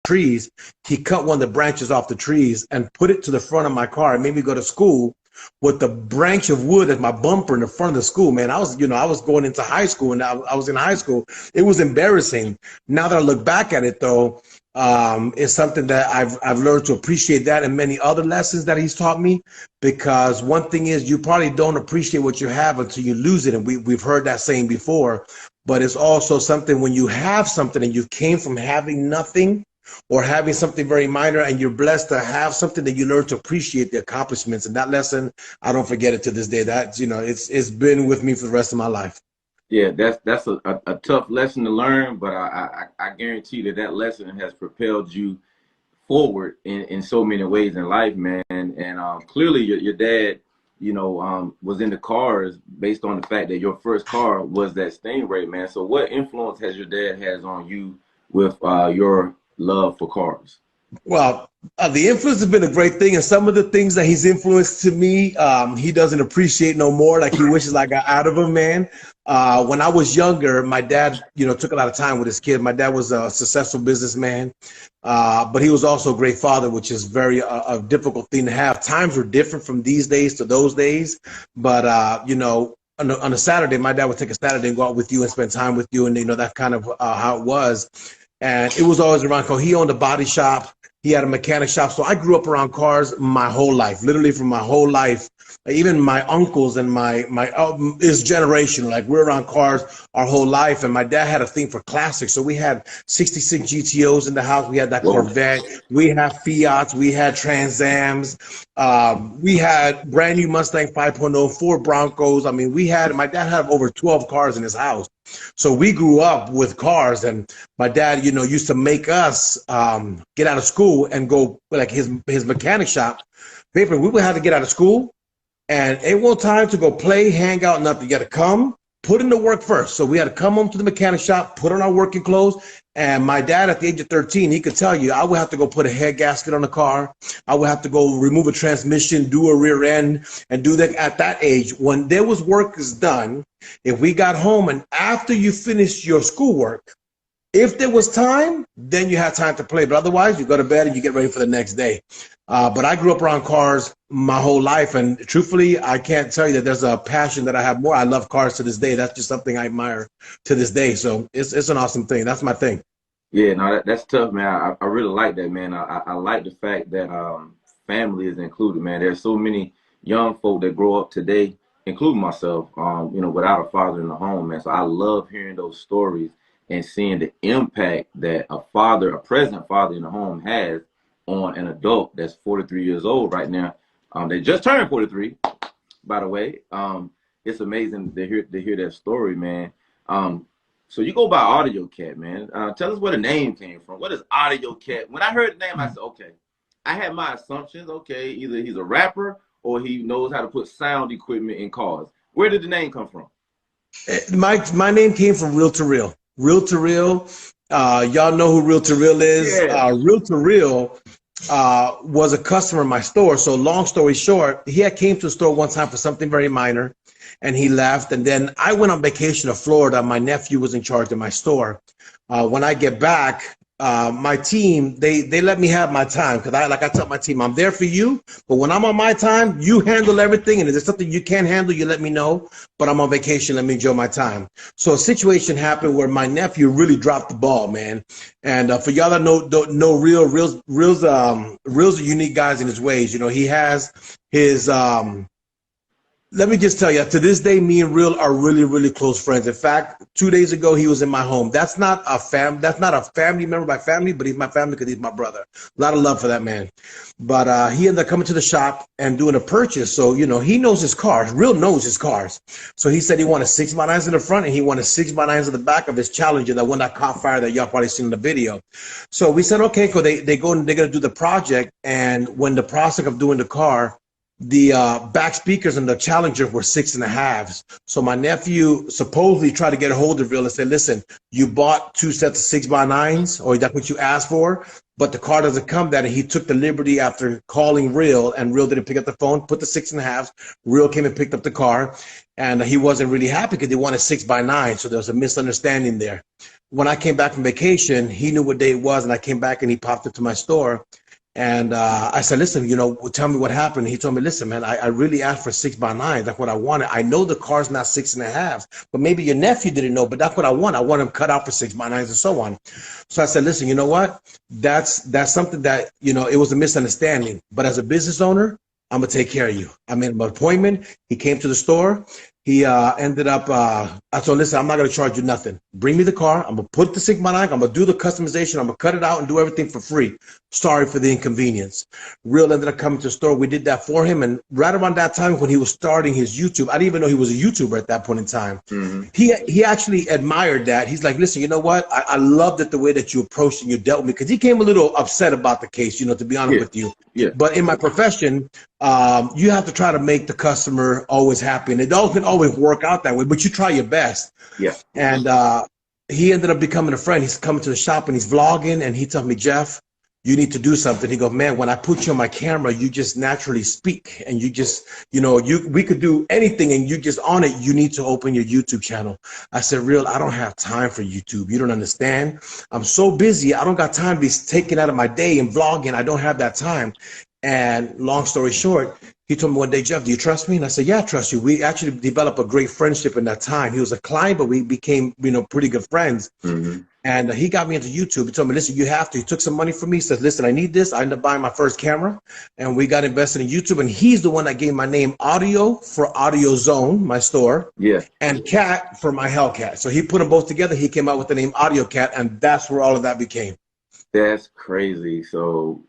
trees. He cut one of the branches off the trees and put it to the front of my car and made me go to school with the branch of wood as my bumper in the front of the school. Man, I was, I was going into high school, and I was in high school. It was embarrassing. Now that I look back at it, though, it's something that I've learned to appreciate that and many other lessons that he's taught me, because one thing is, you probably don't appreciate what you have until you lose it. And we've heard that saying before, but it's also something when you have something and you came from having nothing or having something very minor, and you're blessed to have something, that you learn to appreciate the accomplishments. And that lesson, I don't forget it to this day. That, it's been with me for the rest of my life. Yeah, that's a tough lesson to learn, but I guarantee that lesson has propelled you forward in so many ways in life, man. And clearly your dad, was into cars based on the fact that your first car was that Stingray, man. So what influence has your dad has on you with your love for cars? Well, the influence has been a great thing, and some of the things that he's influenced to me, he doesn't appreciate no more. Like, he wishes I got out of him, man. When I was younger, my dad, took a lot of time with his kid. My dad was a successful businessman, but he was also a great father, which is very a difficult thing to have. Times were different from these days to those days, but on a Saturday, my dad would take a Saturday and go out with you and spend time with you, and that's kind of how it was. And it was always around cars. He owned a body shop. He had a mechanic shop. So I grew up around cars my whole life, literally from my whole life. Even my uncles and my is generational. Like, we're around cars our whole life. And my dad had a thing for classics. So we had 66 GTOs in the house. We had that Corvette. We had Fiats. We had Trans Ams. We had brand new Mustang 5.0, 4 Broncos. I mean, my dad had over 12 cars in his house. So we grew up with cars, and my dad, used to make us get out of school and go, like, his mechanic shop. We would have to get out of school, and it wasn't time to go play, hang out, nothing. You got to come, put in the work first. So we had to come home to the mechanic shop, put on our working clothes. And my dad, at the age of 13, he could tell you, I would have to go put a head gasket on the car. I would have to go remove a transmission, do a rear end, and do that at that age. When there was work is done, if we got home and after you finished your schoolwork, if there was time, then you had time to play. But otherwise, you go to bed and you get ready for the next day. But I grew up around cars my whole life. And truthfully, I can't tell you that there's a passion that I have more. I love cars to this day. That's just something I admire to this day. So it's an awesome thing. That's my thing. Yeah, no, that's tough, man. I really like that, man. I like the fact that family is included, man. There's so many young folk that grow up today, including myself, without a father in the home, man. So I love hearing those stories and seeing the impact that a present father in the home has on an adult that's 43 years old right now. They just turned 43, by the way. It's amazing to hear that story, man. So you go by Audio Cat, man. Tell us where the name came from. What is Audio Cat? When I heard the name, I said, okay. I had my assumptions. Okay, either he's a rapper or he knows how to put sound equipment in cars. Where did the name come from? My name came from Real to Real. Real to Real. Y'all know who Real to Real is. Yeah. Real to Real was a customer in my store. So long story short, he came to the store one time for something very minor, and he left. And then I went on vacation to Florida. My nephew was in charge of my store. When I get back, my team, they let me have my time, because I tell my team, I'm there for you, but when I'm on my time, you handle everything, and if there's something you can't handle, you let me know, but I'm on vacation, let me enjoy my time. So a situation happened where my nephew really dropped the ball, man. And for y'all that know Real's a unique guy in his ways. He has his let me just tell you, to this day, me and Real are really, really close friends. In fact, 2 days ago, he was in my home. That's not a family member by family, but he's my family because he's my brother. A lot of love for that man. But he ended up coming to the shop and doing a purchase. So, he knows his cars. Real knows his cars. So he said he wanted 6x9s in the front and he wanted 6x9s in the back of his Challenger, that one that caught fire that y'all probably seen in the video. So we said, okay, cool. They're going to do the project. And when the process of doing the car, the back speakers in the Challenger were 6.5s. So my nephew supposedly tried to get a hold of Real and said, listen, you bought 2 sets of 6x9s, or that's what you asked for, but the car doesn't come that. And he took the liberty after calling Real, and Real didn't pick up the phone, put the 6.5s. Real came and picked up the car, and he wasn't really happy because they wanted 6x9. So there was a misunderstanding there. when I came back from vacation, he knew what day it was, and I came back and he popped into my store. And I said, listen, tell me what happened. He told me, listen, man, I really asked for 6x9. That's what I wanted. I know the car's not 6.5, but maybe your nephew didn't know, but that's what I want. I want him cut out for 6x9s and so on. So I said, listen, you know what? That's something that, it was a misunderstanding. But as a business owner, I'm going to take care of you. I made him an appointment. He came to the store. He ended up, I told him, listen, I'm not going to charge you nothing. Bring me the car. I'm going to put the 6x9. I'm going to do the customization. I'm going to cut it out and do everything for free. Sorry for the inconvenience. Real ended up coming to the store. We did that for him. And right around that time when he was starting his YouTube, I didn't even know he was a YouTuber at that point in time. Mm-hmm. He actually admired that. He's like, listen, you know what? I loved it the way that you approached and you dealt with me, because he came a little upset about the case, to be honest with you. Yeah. But in my profession, you have to try to make the customer always happy. And it doesn't always work out that way, but you try your best. Yeah. And he ended up becoming a friend. He's coming to the shop and he's vlogging, and he told me, Jeff, you need to do something. He goes, man, when I put you on my camera, you just naturally speak, and you just, we could do anything, and you just on it. You need to open your YouTube channel. I said, Real, I don't have time for YouTube. You don't understand. I'm so busy. I don't got time to be taken out of my day and vlogging. I don't have that time. And long story short, he told me one day, Jeff, do you trust me? And I said, yeah, I trust you. We actually developed a great friendship in that time. He was a client, but we became, pretty good friends. Mm-hmm. And he got me into YouTube. He told me, listen, you have to. He took some money from me. He said, listen, I need this. I ended up buying my first camera, and we got invested in YouTube. And he's the one that gave my name Audio for Audio Zone, my store, and Cat for my Hellcat. So he put them both together. He came out with the name Audio Cat, and that's where all of that became. That's crazy. So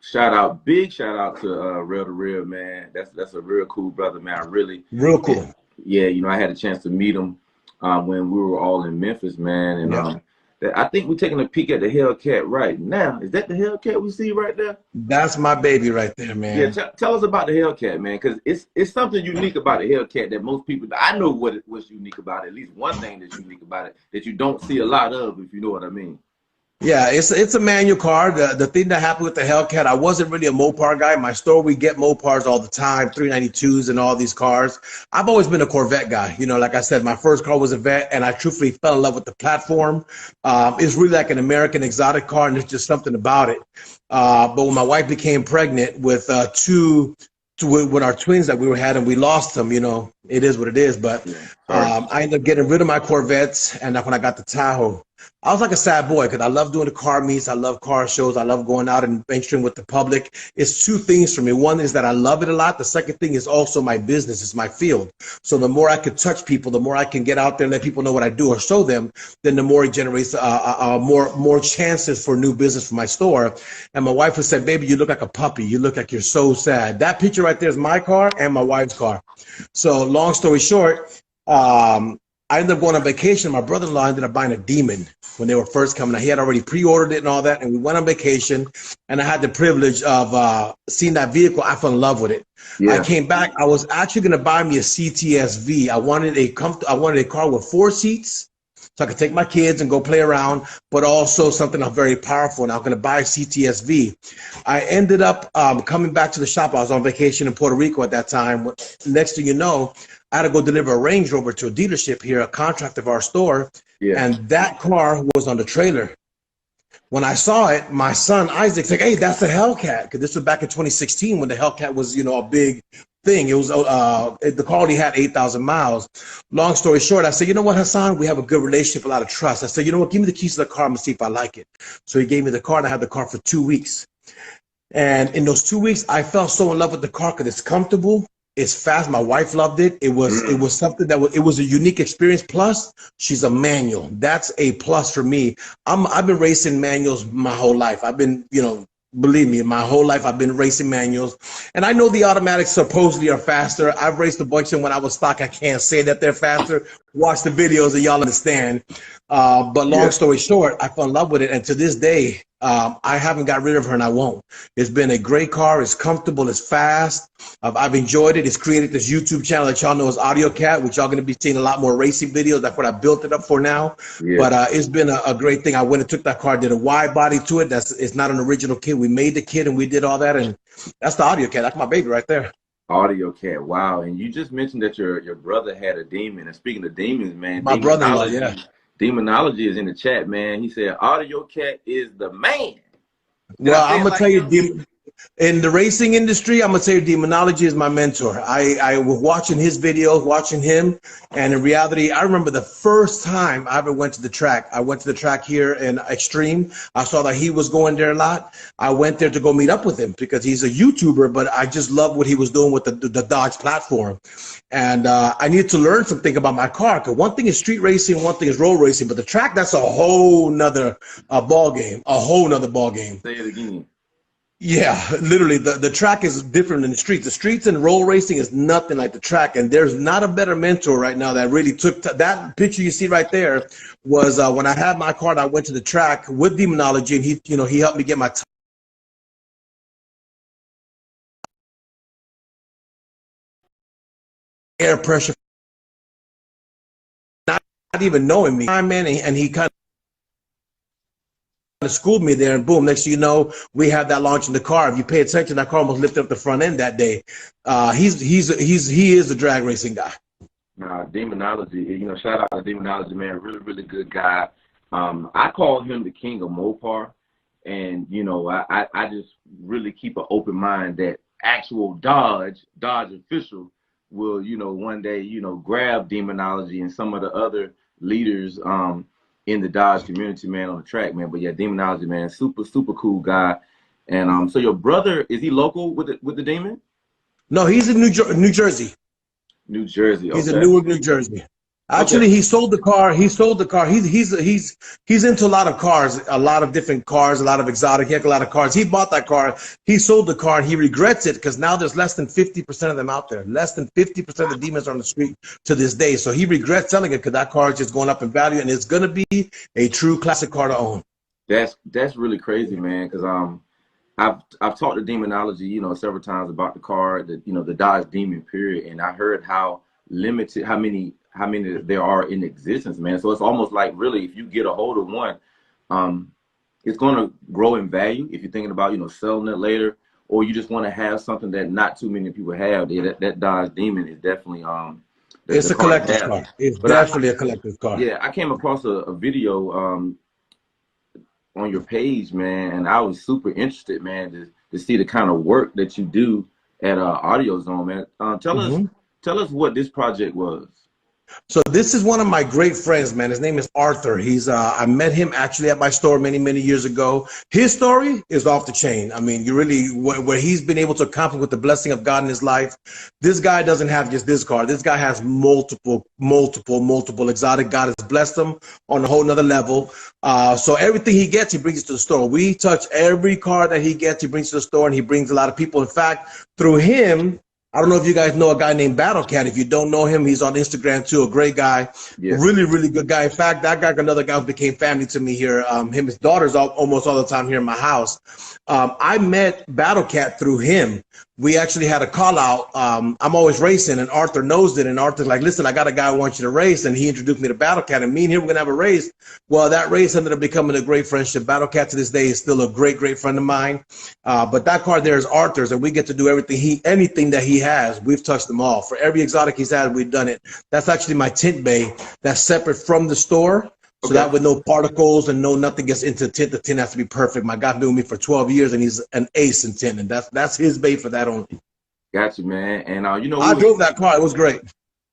big shout out to Real to Real, man. That's a real cool brother, man. Real cool. Yeah, I had a chance to meet him when we were all in Memphis, man. And I think we're taking a peek at the Hellcat right now. Is that the Hellcat we see right there? That's my baby right there, man. Yeah, tell us about the Hellcat, man, because it's something unique about the Hellcat that most people, I know what's unique about it. At least one thing that's unique about it that you don't see a lot of, if you know what I mean. Yeah, it's a manual car. The thing that happened with the Hellcat, I wasn't really a Mopar guy. My store, we get Mopars all the time, 392s and all these cars. I've always been a Corvette guy. Like I said, my first car was a Vet, and I truthfully fell in love with the platform. It's really like an American exotic car, and there's just something about it. But when my wife became pregnant with with our twins that we had, and we lost them, it is what it is. But I ended up getting rid of my Corvettes, and that's when I got the Tahoe. I was like a sad boy because I love doing the car meets. I love car shows. I love going out and venturing with the public. It's two things for me. One is that I love it a lot. The second thing is also my business. It's my field. So the more I can touch people, the more I can get out there and let people know what I do or show them, then the more it generates more chances for new business for my store. And my wife has said, baby, you look like a puppy. You look like you're so sad. That picture right there is my car and my wife's car. So long story short, I ended up going on vacation. My brother-in-law ended up buying a Demon when they were first coming out. He had already pre-ordered it and all that, and we went on vacation, and I had the privilege of seeing that vehicle. I fell in love with it. Yeah. I came back. I was actually going to buy me a CTSV. I wanted a car with 4 seats so I could take my kids and go play around, but also something very powerful, and I was going to buy a CTSV. I ended up coming back to the shop. I was on vacation in Puerto Rico at that time. Next thing you know, I had to go deliver a Range Rover to a dealership here, a contract of our store, and that car was on the trailer. When I saw it, my son Isaac's like, hey, that's the Hellcat, because this was back in 2016 when the Hellcat was, a big thing. It was the car only had 8,000 miles. Long story short, I said, you know what, Hassan, we have a good relationship, a lot of trust. I said, you know what, give me the keys to the car. I'm gonna see if I like it. So he gave me the car, and I had the car for 2 weeks. And in those 2 weeks, I fell so in love with the car because it's comfortable. It's fast. My wife loved it. It was something it was a unique experience. Plus, she's a manual. That's a plus for me. I've been racing manuals my whole life. I've been, believe me, my whole life I've been racing manuals. And I know the automatics supposedly are faster. I've raced a bunch of them when I was stock. I can't say that they're faster. Watch the videos and y'all understand. But long story short, I fell in love with it. And to this day, I haven't got rid of her, and I won't. It's been a great car. It's comfortable. It's fast. I've enjoyed it. It's created this YouTube channel that y'all know is Audio Cat, which y'all going to be seeing a lot more racing videos. That's what I built it up for now. Yeah. But it's been a great thing. I went and took that car, did a wide body to it. It's not an original kit. We made the kit, and we did all that. And that's the Audio Cat. That's my baby right there. Audio Cat, wow. And you just mentioned that your brother had a Demon. And speaking of demons, man, my brother-in-law, yeah. Demonology is in the chat, man. He said, Audio Cat is the man. Did Well, I say I'm it gonna like tell you, him? in the racing industry, I'm gonna tell you, Demonology is my mentor. I was watching his videos, watching him, and in reality, I remember the first time I ever went to the track. I went to the track here in Extreme. I saw that he was going there a lot. I went there to go meet up with him because he's a YouTuber, but I just love what he was doing with the Dodge platform. And I needed to learn something about my car, because one thing is street racing, one thing is road racing, but the track, that's a whole nother ball game, a whole nother ball game. Say it again. Yeah, literally, the track is different than the streets. The streets and roll racing is nothing like the track, and there's not a better mentor right now that really took that picture you see right there was when I had my car. I went to the track with Demonology, and he helped me get my air pressure, not even knowing me, man, and he kind of schooled me there, and boom, next thing you know, we had that launch in the car. If you pay attention, that car almost lifted up the front end that day. He is a drag racing guy. Demonology, shout out to Demonology, man. Really, really good guy. I call him the king of Mopar. And, I just really keep an open mind that actual Dodge official will, one day, grab Demonology and some of the other leaders in the Dodge community, man, on the track, man. But yeah, Demonology, man, super, super cool guy. And so your brother, is he local with the Demon? No, he's in New Jersey. New Jersey. He's Okay. in Newark, New Jersey. Actually, Okay. he sold the car. He's into a lot of cars, a lot of different cars, a lot of exotic. He has a lot of cars. He bought that car. He sold the car, and he regrets it because now there's less than 50% of them out there. Less than 50% of the Demons are on the street to this day. So he regrets selling it because that car is just going up in value, and it's going to be a true classic car to own. That's really crazy, man. Because I've talked to Demonology, several times about the car, the Dodge Demon period, and I heard how limited, how many there are in existence, man. So it's almost like, really, if you get a hold of one, it's going to grow in value if you're thinking about, selling it later, or you just want to have something that not too many people have. That Dodge Demon is definitely it's a collector's car. It's definitely a collector's car. Yeah, I came across a video on your page, man, and I was super interested, man, to see the kind of work that you do at Audio Zone, man. Tell us what this project was. So this is one of my great friends, man. His name is Arthur. I met him actually at my store many, many years ago. His story is off the chain. I mean, you really, where he's been able to accomplish with the blessing of God in his life. This guy doesn't have just this car. This guy has multiple exotic. God has blessed him on a whole nother level. So everything he gets, he brings it to the store. We touch every car that he gets, he brings to the store, and he brings a lot of people. In fact, through him, I don't know if you guys know a guy named Battlecat. If you don't know him, he's on Instagram too. A great guy, yes. Really, really good guy. In fact, that guy, another guy who became family to me here. His daughter's almost all the time here in my house. I met Battlecat through him. We actually had a call out. I'm always racing, and Arthur knows it. And Arthur's like, listen, I got a guy who wants you to race. And he introduced me to Battlecat, and me and him were going to have a race. Well, that race ended up becoming a great friendship. Battlecat to this day is still a great, great friend of mine. But that car there is Arthur's, and we get to do anything that he has. We've touched them all. For every exotic he's had, we've done it. That's actually my tint bay that's separate from the store. So that with no particles and nothing gets into tint, the tint has to be perfect. My guy's been with me for 12 years, and he's an ace in tint, and that's his bay for that only. Got you, man. And I drove that car. It was great.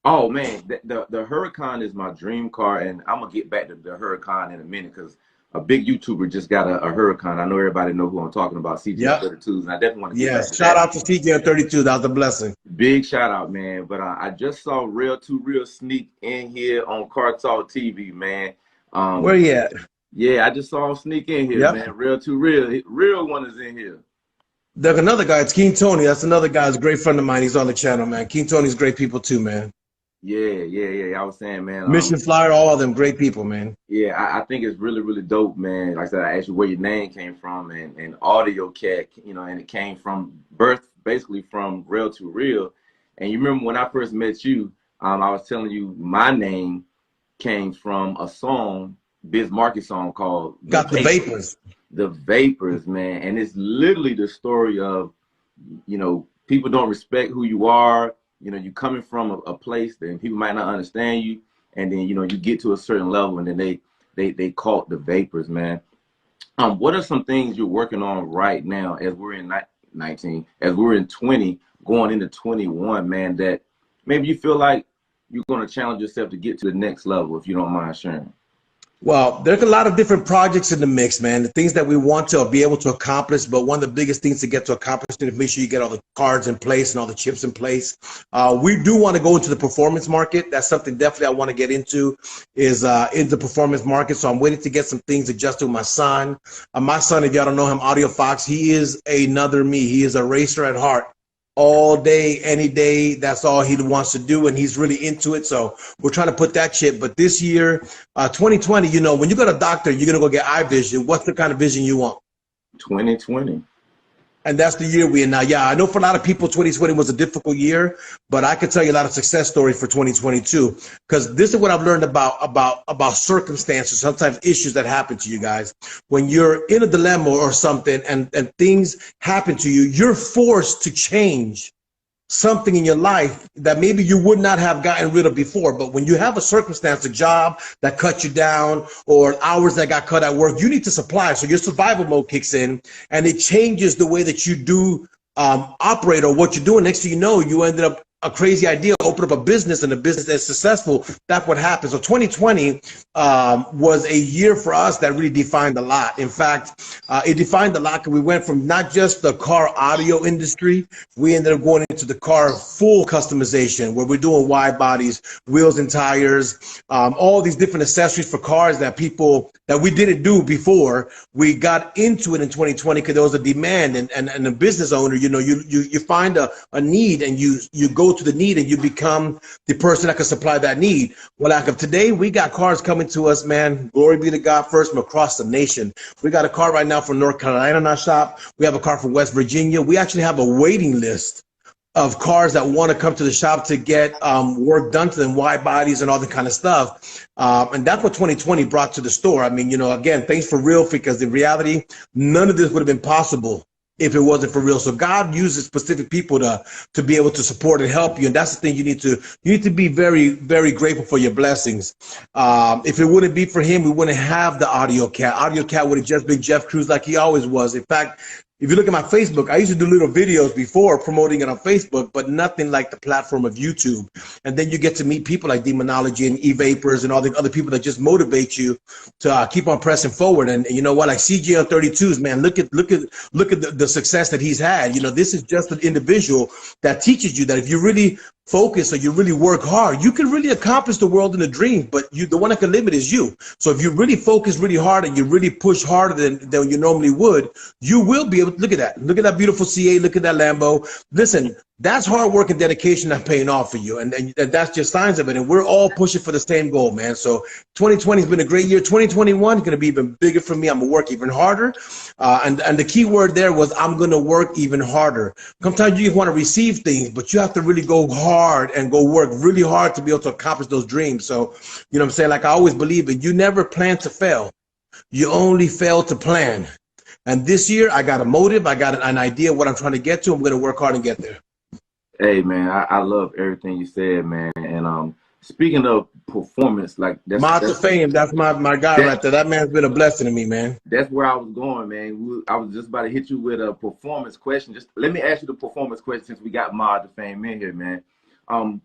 Oh man, the Huracan is my dream car, and I'm gonna get back to the Huracan in a minute because a big YouTuber just got a Huracan. I know everybody know who I'm talking about, CJ32s, and I definitely want to get back to shout out to CJ32. That was a blessing. Big shout out, man. But I just saw Real to Real sneak in here on Car Talk TV, man. Where you at? Yeah, I just saw him sneak in here, man. Real to Real. Real one is in here. There's another guy. It's King Tony. That's another guy. He's a great friend of mine. He's on the channel, man. King Tony's great people too, man. Yeah. I was saying, man. Mission Flyer, all of them great people, man. Yeah, I think it's really, really dope, man. Like I said, I asked you where your name came from, and Audio Cat, and it came from birth, basically from Real to Real. And you remember when I first met you, I was telling you my name came from a song, Biz Markie song called Got the Vapors. The Vapors, man. And it's literally the story of, people don't respect who you are. You coming from a place that people might not understand you. and then, you know, you get to a certain level, and then they caught the vapors, man. What are some things you're working on right now as we're in 19, as we're in 20, going into 21, man, that maybe you feel like you're going to challenge yourself to get to the next level, if you don't mind sharing? Well, there's a lot of different projects in the mix, man. The things that we want to be able to accomplish, but one of the biggest things to get to accomplish is make sure you get all the cards in place and all the chips in place. We do want to go into the performance market. That's something definitely I want to get into, is in the performance market. So I'm waiting to get some things adjusted with my son. My son, if y'all don't know him, Audio Fox, he is another me. He is a racer at heart. All day, any day, that's all he wants to do, and he's really into it. So we're trying to put that chip. But this year, 2020, you know, when you go to a doctor, you're going to go get eye vision. What's the kind of vision you want? 2020. And that's the year we're in now. Yeah, I know for a lot of people, 2020 was a difficult year, but I could tell you a lot of success stories for 2022, because this is what I've learned about circumstances, sometimes issues that happen to you guys. When you're in a dilemma or something and things happen to you, you're forced to change something in your life that maybe you would not have gotten rid of before. But when you have a circumstance, a job that cut you down, or hours that got cut at work, you need to supply. So your survival mode kicks in, and it changes the way that you do operate or what you're doing. Next thing you know, you ended up a crazy idea, open up a business, and a business that's successful. That's what happened. So 2020 was a year for us that really defined a lot. In fact, it defined a lot because we went from not just the car audio industry, we ended up going into the car full customization, where we're doing wide bodies, wheels and tires, all these different accessories for cars that we didn't do before. We got into it in 2020 because there was a demand, and a business owner, you know, you find a need, and you go to the need, and you become the person that can supply that need. Well, like of today, we got cars coming to us, man. Glory be to God, first from across the nation. We got a car right now from North Carolina in our shop. We have a car from West Virginia. We actually have a waiting list of cars that want to come to the shop to get work done to them, wide bodies and all that kind of stuff. And that's what 2020 brought to the store. I mean, you know, again, thanks for real, because in reality, none of this would have been possible if it wasn't for real. So God uses specific people to be able to support and help you. And that's the thing, you need to be very, very grateful for your blessings. If it wouldn't be for him, we wouldn't have the Audio Cat. Audio Cat would have just been Jeff Cruz like he always was. In fact, if you look at my Facebook, I used to do little videos before promoting it on Facebook, but nothing like the platform of YouTube. And then you get to meet people like Demonology and E-Vapors and all the other people that just motivate you to keep on pressing forward. And you know what, like CJ on 32s, man, look at the success that he's had. You know, this is just an individual that teaches you that if you really focus or you really work hard, you can really accomplish the world in a dream, but the one that can limit is you. So if you really focus really hard and you really push harder than you normally would, you will be able to, look at that beautiful CA, look at that Lambo. Listen, that's hard work and dedication that's paying off for you. And that's just signs of it. And we're all pushing for the same goal, man. So 2020 has been a great year. 2021 is going to be even bigger for me. I'm going to work even harder. And the key word there was I'm going to work even harder. Sometimes you want to receive things, but you have to really go hard and go work really hard to be able to accomplish those dreams. So, you know what I'm saying? Like I always believe it. You never plan to fail. You only fail to plan. And this year I got a motive. I got an idea of what I'm trying to get to. I'm going to work hard and get there. Hey, man, I love everything you said, man. And speaking of performance, like that's Fame, that's my guy right there. That man's been a blessing to me, man. That's where I was going, man. I was just about to hit you with a performance question. Just let me ask you the performance question since we got Mod the Fame in here, man.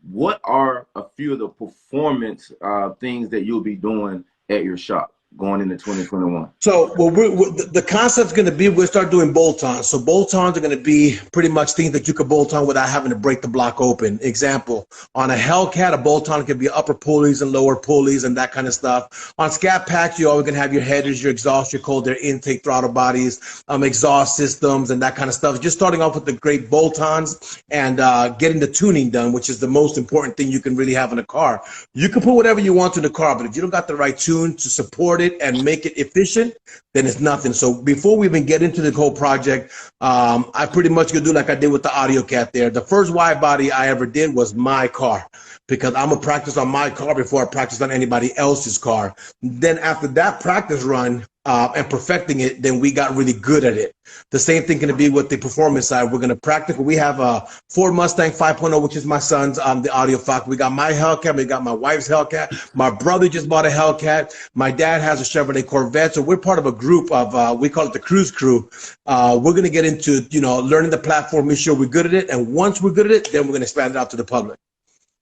What are a few of the performance things that you'll be doing at your shop going into 2021? So the concept's going to be, we'll start doing bolt-ons. So bolt-ons are going to be pretty much things that you could bolt on without having to break the block open. Example, on a Hellcat, a bolt-on can be upper pulleys and lower pulleys and that kind of stuff. On Scat Pack, you're always going to have your headers, your exhaust, your cold air intake, throttle bodies, exhaust systems and that kind of stuff. Just starting off with the great bolt-ons and getting the tuning done, which is the most important thing you can really have in a car. You can put whatever you want in the car, but if you don't got the right tune to support it and make it efficient, then it's nothing. So before we even get into the whole project, I pretty much gonna do like I did with the Audio Cat there. The first wide body I ever did was my car, because I'm gonna practice on my car before I practice on anybody else's car. Then after that practice run, and perfecting it, then we got really good at it. The same thing can be with the performance side. We're going to practice. We have a Ford Mustang 5.0, which is my son's, the audio fox. We got my Hellcat. We got my wife's Hellcat. My brother just bought a Hellcat. My dad has a Chevrolet Corvette. So we're part of a group of, we call it the Cruise Crew. We're going to get into, learning the platform, make sure we're good at it. And once we're good at it, then we're going to expand it out to the public.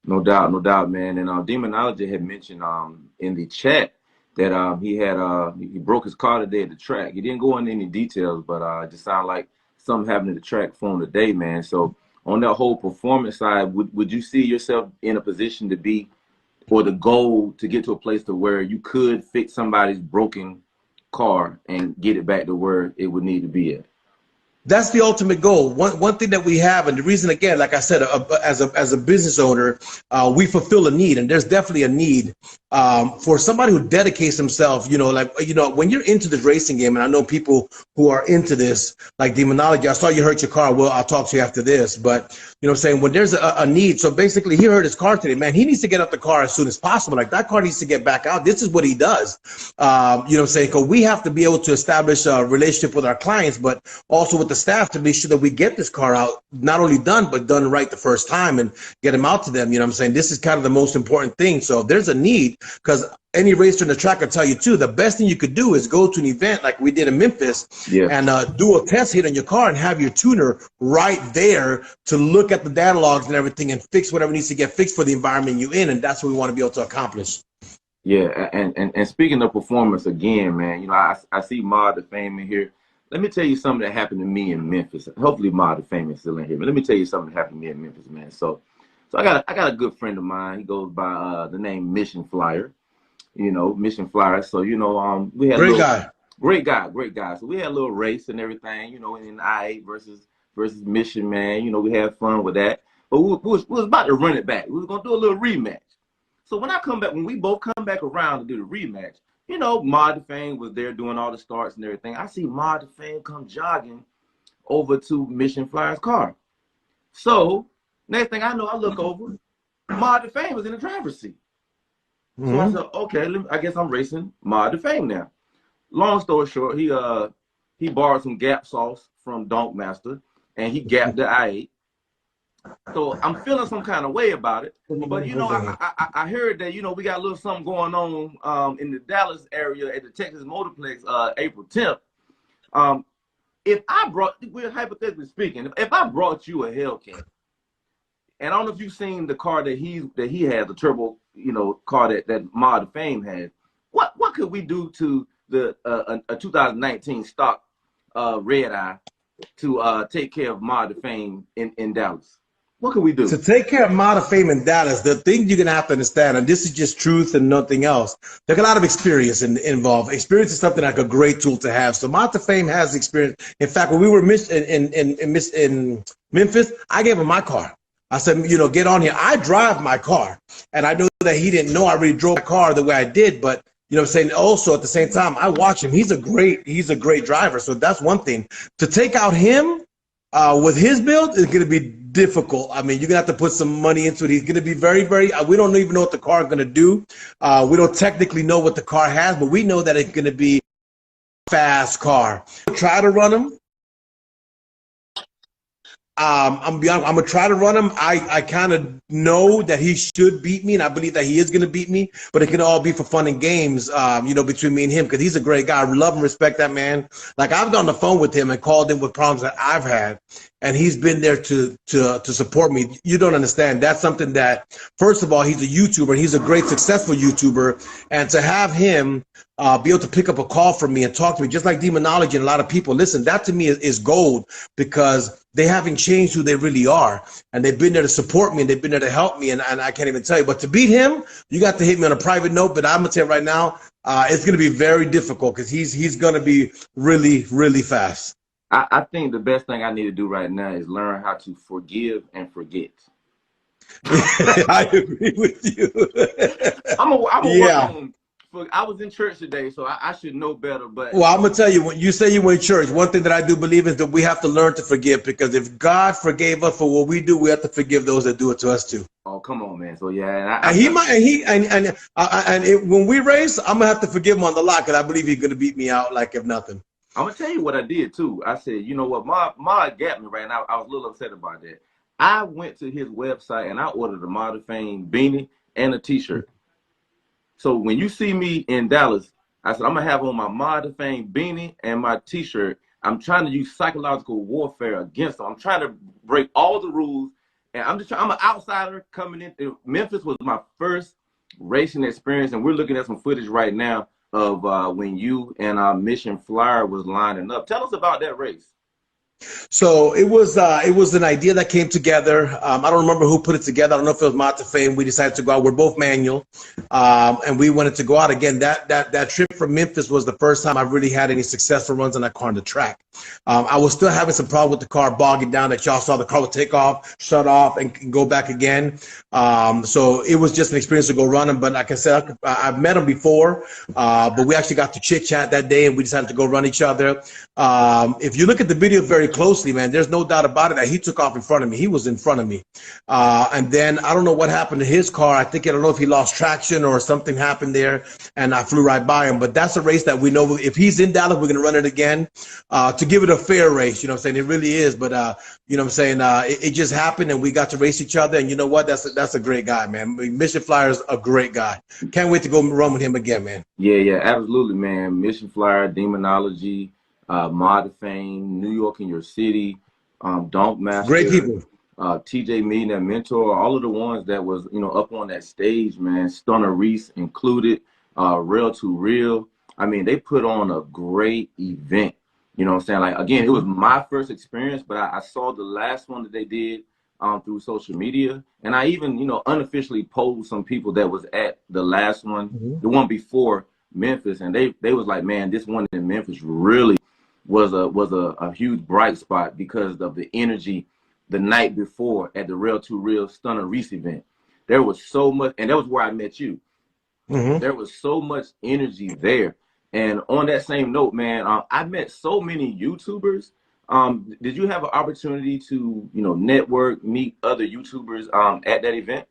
No doubt, man. And Demonology had mentioned in the chat that he broke his car today at the track. He didn't go into any details, but it just sounded like something happened at the track for him today, man. So on that whole performance side, would you see yourself in a position to be, or the goal to get to a place to where you could fix somebody's broken car and get it back to where it would need to be at? That's the ultimate goal. One thing that we have, and the reason, again, like I said, as a business owner, we fulfill a need, and there's definitely a need for somebody who dedicates himself. When you're into the racing game, and I know people who are into this, like Demonology. I saw you hurt your car. Well, I'll talk to you after this. But what I'm saying, when there's a need, so basically he hurt his car today, man. He needs to get out the car as soon as possible. Like, that car needs to get back out. This is what he does. What I'm saying, because we have to be able to establish a relationship with our clients, but also with the staff, to make sure that we get this car out, not only done, but done right the first time, and get them out to them. You know what I'm saying? This is kind of the most important thing. So if there's a need, because any racer in the track will tell you too, the best thing you could do is go to an event like we did in Memphis, and do a test hit on your car and have your tuner right there to look at the data logs and everything and fix whatever needs to get fixed for the environment you're in. And that's what we want to be able to accomplish. Yeah, and speaking of performance again, man, I see Mod the Fame in here. Let me tell you something that happened to me in Memphis. Hopefully Mod the Fame is still in here, but let me tell you something that happened to me in Memphis, man. So I got a good friend of mine. He goes by the name Mission Flyer. Mission Flyer. So we had great guy. So we had a little race and everything. In I-8 versus Mission, man. We had fun with that. But we was about to run it back. We was gonna do a little rematch. So when we both come back around to do the rematch, Mod the Fame was there doing all the starts and everything. I see Mod the Fame come jogging over to Mission Flyer's car. So next thing I know, I look over, Mod the Fame was in the driver's seat. So I said, okay, I guess I'm racing Mod the Fame now. Long story short, he borrowed some Gap sauce from Donk Master, and he gapped the I-8. So I'm feeling some kind of way about it. But, I heard that, we got a little something going on in the Dallas area at the Texas Motorplex April 10th. If I brought, we're hypothetically speaking, if I brought you a Hellcat, and I don't know if you've seen the car that he has, the turbo, car that Mod the Fame has, what could we do to the a 2019 stock Red Eye to take care of Mod the Fame in Dallas? What can we do? To take care of Mod the Fame in Dallas, the thing you're going to have to understand, and this is just truth and nothing else, there's a lot of experience involved. Experience is something like a great tool to have. So Mod the Fame has experience. In fact, when we were in Memphis, I gave him my car. I said, get on here. I drive my car. And I know that he didn't know I really drove my car the way I did, but I'm saying, also at the same time, I watch him. He's a great driver. So that's one thing. To take out him with his build is going to be difficult. I mean, you're going to have to put some money into it. He's going to be very, we don't even know what the car is going to do. We don't technically know what the car has, but we know that it's going to be a fast car. Try to run him. I'm gonna try to run him. I kind of know that he should beat me, and I believe that he is gonna beat me. But it can all be for fun and games, between me and him, because he's a great guy. I love and respect that man. Like, I've gone on the phone with him and called him with problems that I've had, and he's been there to support me. You don't understand. That's something that, first of all, he's a YouTuber. He's a great, successful YouTuber, and to have him be able to pick up a call from me and talk to me, just like Demonology and a lot of people, listen, that to me is gold, because they haven't changed who they really are, and they've been there to support me, and they've been there to help me, and I can't even tell you. But to beat him, you got to hit me on a private note. But I'm gonna tell you right now, it's gonna be very difficult, because he's gonna be really, really fast. I think the best thing I need to do right now is learn how to forgive and forget. I agree with you. I'm a work on I was in church today, so I should know better. But Well, I'm gonna tell you, when you say you went to church, one thing that I do believe is that we have to learn to forgive, because if God forgave us for what we do, we have to forgive those that do it to us too. oh, come on, man. So yeah, And he might, when we race, I'm gonna have to forgive him on the lot, because I believe he's gonna beat me out like if nothing. I'm gonna tell you what I did too. I said, you know what, Ma got me right now. I was a little upset about that. I went to his website and I ordered a Model Fame beanie and a T-shirt. So when you see me in Dallas, I said I'm gonna have on my Model Fame beanie and my T-shirt. I'm trying to use psychological warfare against them. I'm trying to break all the rules, and I'm an outsider coming in. Memphis was my first racing experience, and we're looking at some footage right now of when you and Mission Flyer was lining up. Tell us about that race. So it was an idea that came together. I don't remember who put it together. I don't know if it was Mata Fame. We decided to go out. We're both manual, and we wanted to go out again. That trip from Memphis was the first time I really had any successful runs on that car on the track. I was still having some problem with the car bogging down. That y'all saw, the car would take off, shut off, and go back again. So it was just an experience to go running. But like I said, I've met him before, but we actually got to chit chat that day, and we decided to go run each other. If you look at the video very closely, man, there's no doubt about it that he took off in front of me. He was in front of me. And then I don't know what happened to his car. I don't know if he lost traction or something happened there, and I flew right by him. But that's a race that we know if he's in Dallas, we're going to run it again to give it a fair race. You know what I'm saying? It really is. But, you know what I'm saying? It just happened, and we got to race each other. And you know what? That's a great guy, man. Mission Flyer is a great guy. Can't wait to go run with him again, man. Yeah, absolutely, man. Mission Flyer, Demonology, Mod Fame, New York in Your City, Donk Master, great people. TJ Meeting, that mentor, all of the ones that was, up on that stage, man. Stunner Reese included, Real to Real. I mean, they put on a great event. You know what I'm saying? Like, again, it was my first experience, but I saw the last one that they did through social media. And I even, unofficially polled some people that was at the last one, the one before Memphis. And they was like, man, this one in Memphis really was a huge bright spot because of the energy the night before at the Real to Real Stunner Reese event. There was so much, and that was where I met you. There was so much energy there. And on that same note, man, I met so many YouTubers. Did you have an opportunity to, network, meet other YouTubers at that event?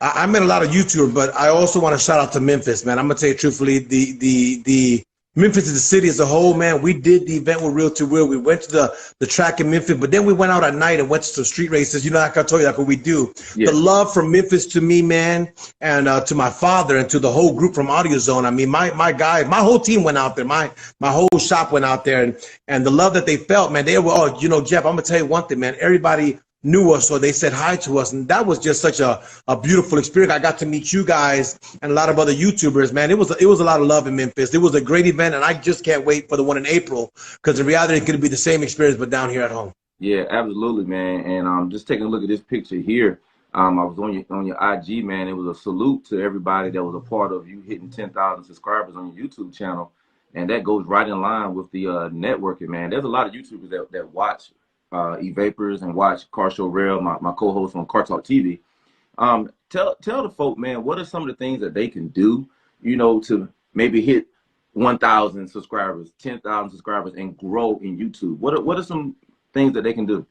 I met a lot of YouTubers, but I also want to shout out to Memphis, man. I'm gonna tell you truthfully, the Memphis is the city as a whole, man. We did the event with Real to Real. We went to the track in Memphis, but then we went out at night and went to some street races. Like I told you, like what we do. Yeah. The love from Memphis to me, man, and to my father and to the whole group from Audio Zone. I mean, my guy, my whole team went out there. My whole shop went out there, and the love that they felt, man. They were, Jeff, I'm gonna tell you one thing, man. Everybody knew us, so they said hi to us, and that was just such a beautiful experience. I got to meet you guys and a lot of other YouTubers, man. It was a lot of love in Memphis. It was a great event, and I just can't wait for the one in April, because in reality it could be the same experience but down here at home. Yeah, absolutely, man. And just taking a look at this picture here, I was on your IG, man. It was a salute to everybody that was a part of you hitting 10,000 subscribers on your YouTube channel, and that goes right in line with the networking, man. There's a lot of YouTubers that watch E-Vapors and watch Car Show Rail, my co-host on Car Talk TV. Tell the folk, man, what are some of the things that they can do, to maybe hit 1,000 subscribers, 10,000 subscribers, and grow in YouTube? What are some things that they can do?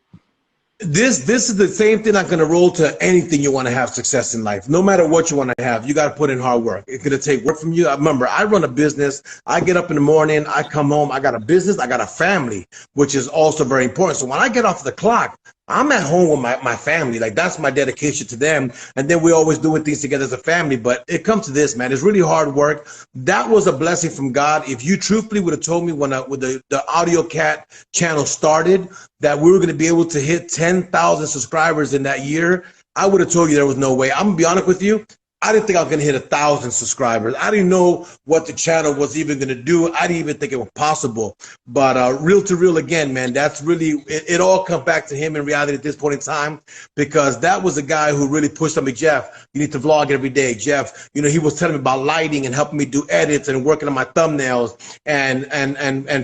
This is the same thing that's going to roll to anything you want to have success in life. No matter what you want to have, you got to put in hard work. It's going to take work from you. Remember, I run a business. I get up in the morning. I come home. I got a business. I got a family, which is also very important. So when I get off the clock, I'm at home with my family. Like, that's my dedication to them. And then we're always doing things together as a family. But it comes to this, man. It's really hard work. That was a blessing from God. If you truthfully would have told me when the Audio Cat channel started that we were going to be able to hit 10,000 subscribers in that year, I would have told you there was no way. I'm going to be honest with you. I didn't think I was going to hit 1,000 subscribers. I didn't know what the channel was even going to do. I didn't even think it was possible. But Real to Real, again, man, that's really, it all comes back to him in reality at this point in time, because that was a guy who really pushed on me. Jeff, you need to vlog every day. Jeff, he was telling me about lighting and helping me do edits and working on my thumbnails and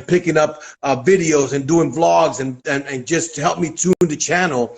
picking up videos and doing vlogs and just to help me tune the channel,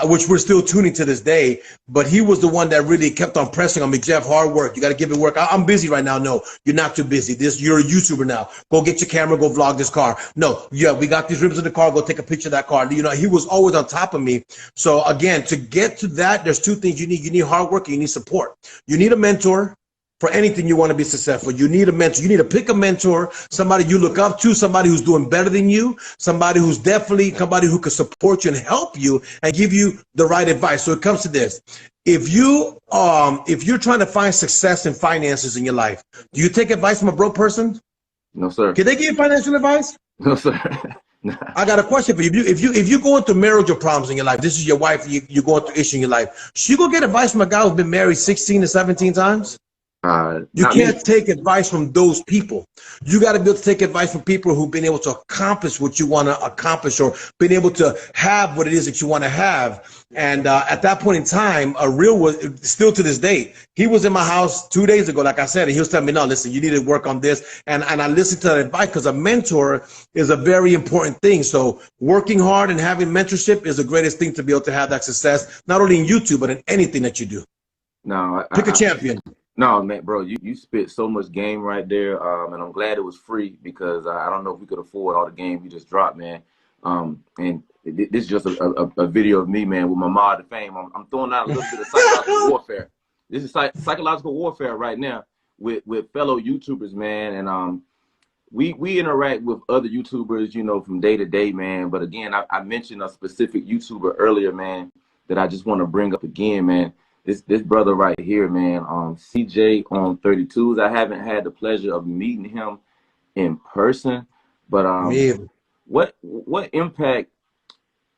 which we're still tuning to this day. But he was the one that really kept on pressing pressing on me, Jeff, hard work. You got to give it work. I'm busy right now. No, you're not too busy. You're a YouTuber now. Go get your camera, go vlog this car. No, yeah, we got these rims in the car. Go take a picture of that car. You know, he was always on top of me. So again, to get to that, there's two things you need. You need hard work and you need support. You need a mentor. For anything you want to be successful, you need a mentor. You need to pick a mentor, somebody you look up to, somebody who's doing better than you, somebody who's definitely somebody who can support you and help you and give you the right advice. So it comes to this. If you're trying to find success in finances in your life, do you take advice from a broke person? No, sir. Can they give you financial advice? No, sir. I got a question for you. If you're going through marital problems in your life, this is your wife, you're going through issues in your life, should you go get advice from a guy who's been married 16 to 17 times? You can't take advice from those people. You got to be able to take advice from people who've been able to accomplish what you want to accomplish, or been able to have what it is that you want to have. And at that point in time, a real was still to this day. He was in my house 2 days ago, like I said, and he was telling me, no, listen, you need to work on this. And I listened to that advice because a mentor is a very important thing. So working hard and having mentorship is the greatest thing to be able to have that success, not only in YouTube, but in anything that you do. No, pick a champion. No, man, bro, you spit so much game right there, and I'm glad it was free because I don't know if we could afford all the game you just dropped, man. And this is just a video of me, man, with my mod of fame. I'm throwing out a little bit of psychological warfare. This is psychological warfare right now with fellow YouTubers, man. And we interact with other YouTubers, you know, from day to day, man. But again, I mentioned a specific YouTuber earlier, man, that I just want to bring up again, man. This brother right here, man, CJ on 32s. I haven't had the pleasure of meeting him in person, but what impact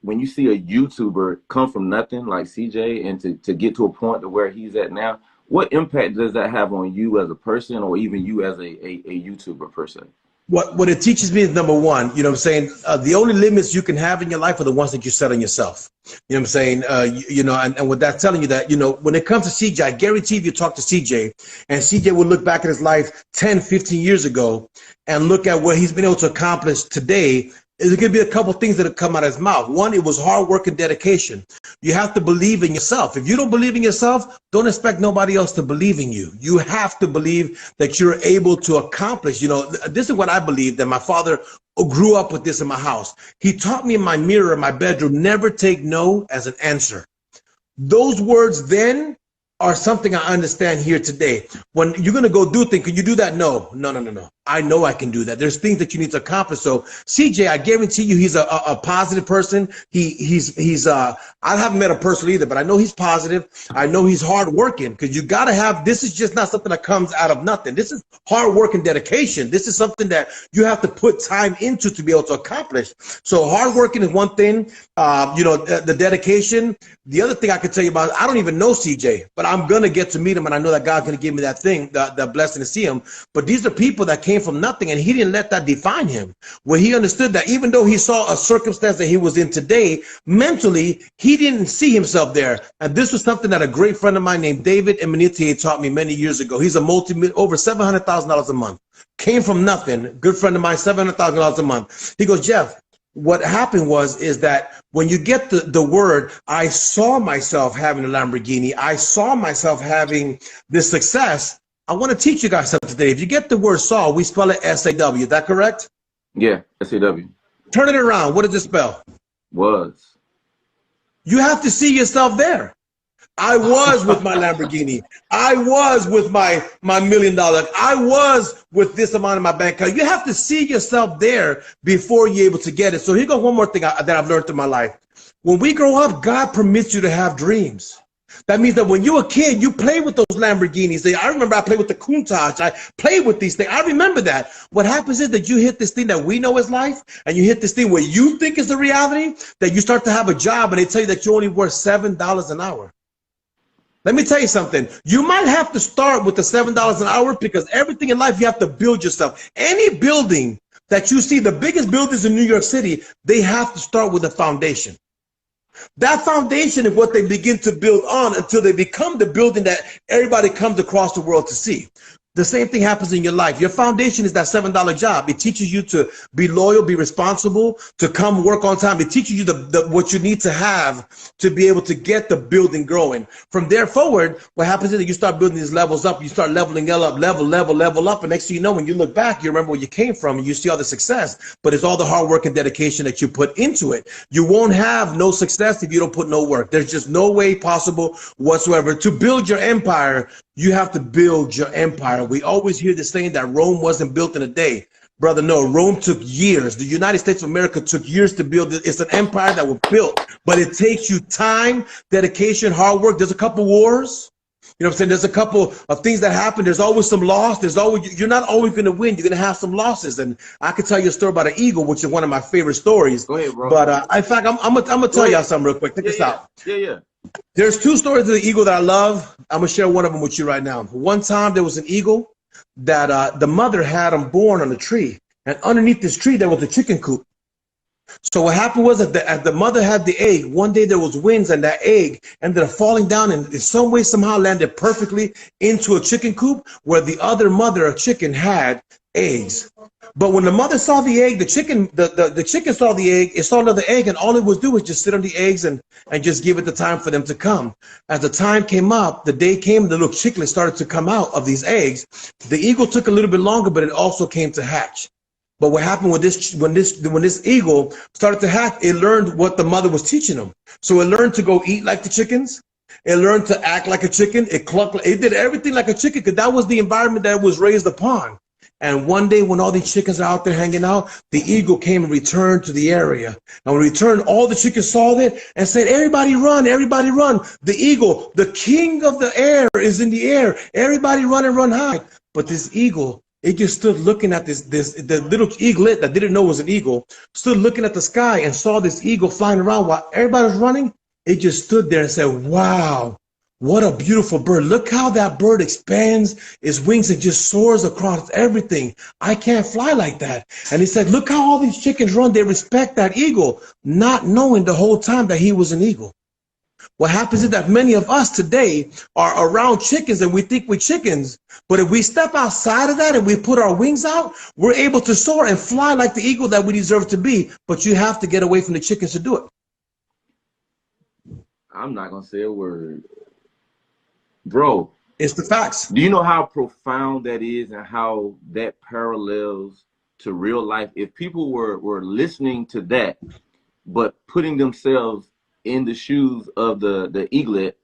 when you see a YouTuber come from nothing like CJ and to get to a point to where he's at now? What impact does that have on you as a person, or even you as a YouTuber person? What it teaches me is, number one, you know what I'm saying, the only limits you can have in your life are the ones that you set on yourself. You know what I'm saying? You know, and with that telling you that, you know, when it comes to CJ, I guarantee if you talk to CJ, and CJ will look back at his life 10, 15 years ago and look at what he's been able to accomplish today, there's going to be a couple things that have come out of his mouth. One, it was hard work and dedication. You have to believe in yourself. If you don't believe in yourself, don't expect nobody else to believe in you. You have to believe that you're able to accomplish. You know, this is what I believe, that my father grew up with this in my house. He taught me in my mirror in my bedroom, never take no as an answer. Those words then are something I understand here today. When you're going to go do things, can you do that? No. I know I can do that. There's things that you need to accomplish. So CJ, I guarantee you, he's a positive person. I haven't met him personally either, but I know he's positive. I know he's hardworking, because you got to have, this is just not something that comes out of nothing. This is hard work and dedication. This is something that you have to put time into to be able to accomplish. So hard working is one thing, you know, the dedication. The other thing I can tell you about, I don't even know CJ, but I'm going to get to meet him, and I know that God's going to give me that thing, the blessing to see him. But these are people that came from nothing, and he didn't let that define him. Where he understood that even though he saw a circumstance that he was in today, mentally, he didn't see himself there. And this was something that a great friend of mine named David Emanitier taught me many years ago. He's a over $700,000 a month. Came from nothing. Good friend of mine, $700,000 a month. He goes, Jeff, what happened is that when you get the word, I saw myself having a Lamborghini, I saw myself having this success. I want to teach you guys something today. If you get the word saw, we spell it S-A-W. Is that correct? Yeah, S-A-W. Turn it around. What does it spell? Was. You have to see yourself there. I was with my Lamborghini. I was with my $1 million. I was with this amount in my bank account. You have to see yourself there before you're able to get it. So here goes one more thing that I've learned through my life. When we grow up, God permits you to have dreams. That means that when you're a kid, you play with those Lamborghinis. I remember I played with the Countach. I played with these things. I remember that. What happens is that you hit this thing that we know as life, and you hit this thing where you think is the reality, that you start to have a job, and they tell you that you're only worth $7 an hour. Let me tell you something. You might have to start with the $7 an hour, because everything in life, you have to build yourself. Any building that you see, the biggest buildings in New York City, they have to start with a foundation. That foundation is what they begin to build on until they become the building that everybody comes across the world to see. The same thing happens in your life. Your foundation is that $7 job. It teaches you to be loyal, be responsible, to come work on time. It teaches you what you need to have to be able to get the building growing. From there forward, what happens is that you start building these levels up. You start leveling up, level up. And next thing you know, when you look back, you remember where you came from and you see all the success. But it's all the hard work and dedication that you put into it. You won't have no success if you don't put no work. There's just no way possible whatsoever. To build your empire, you have to build your empire. We always hear this saying that Rome wasn't built in a day. Brother, no, Rome took years. The United States of America took years to build it. It's an empire that was built, but it takes you time, dedication, hard work. There's a couple wars. You know what I'm saying? There's a couple of things that happen. There's always some loss. You're not always going to win. You're going to have some losses. And I could tell you a story about an eagle, which is one of my favorite stories. Go ahead, bro. But in fact, I'm gonna tell y'all something real quick. Check this out. Yeah. There's two stories of the eagle that I love. I'm gonna share one of them with you right now. One time there was an eagle that the mother had him born on a tree, and underneath this tree there was a chicken coop. So what happened was that as the mother had the egg, one day there was winds and that egg ended up falling down and in some way somehow landed perfectly into a chicken coop where the other mother of chicken had eggs. But when the mother saw the egg, the chicken saw the egg, it saw another egg, and all it would do was just sit on the eggs and just give it the time for them to come. As the time came up, the day came, the little chicklets started to come out of these eggs. The eagle took a little bit longer, but it also came to hatch. But what happened with when this eagle started to hatch, it learned what the mother was teaching them. So it learned to go eat like the chickens. It learned to act like a chicken. It clucked. It did everything like a chicken because that was the environment that it was raised upon. And one day when all these chickens are out there hanging out, the eagle came and returned to the area. And when it returned, all the chickens saw it and said, everybody run, everybody run. The eagle, the king of the air is in the air. Everybody run and run high. But this eagle, it just stood looking at the little eaglet that didn't know it was an eagle, stood looking at the sky and saw this eagle flying around while everybody was running. It just stood there and said, wow, what a beautiful bird. Look how that bird expands its wings and just soars across everything. I can't fly like that. And he said, look how all these chickens run. They respect that eagle, not knowing the whole time that he was an eagle. What happens is that many of us today are around chickens and we think we're chickens, but if we step outside of that and we put our wings out, we're able to soar and fly like the eagle that we deserve to be, but you have to get away from the chickens to do it. I'm not going to say a word. Bro. It's the facts. Do you know how profound that is and how that parallels to real life? If people were listening to that, but putting themselves in the shoes of the eaglet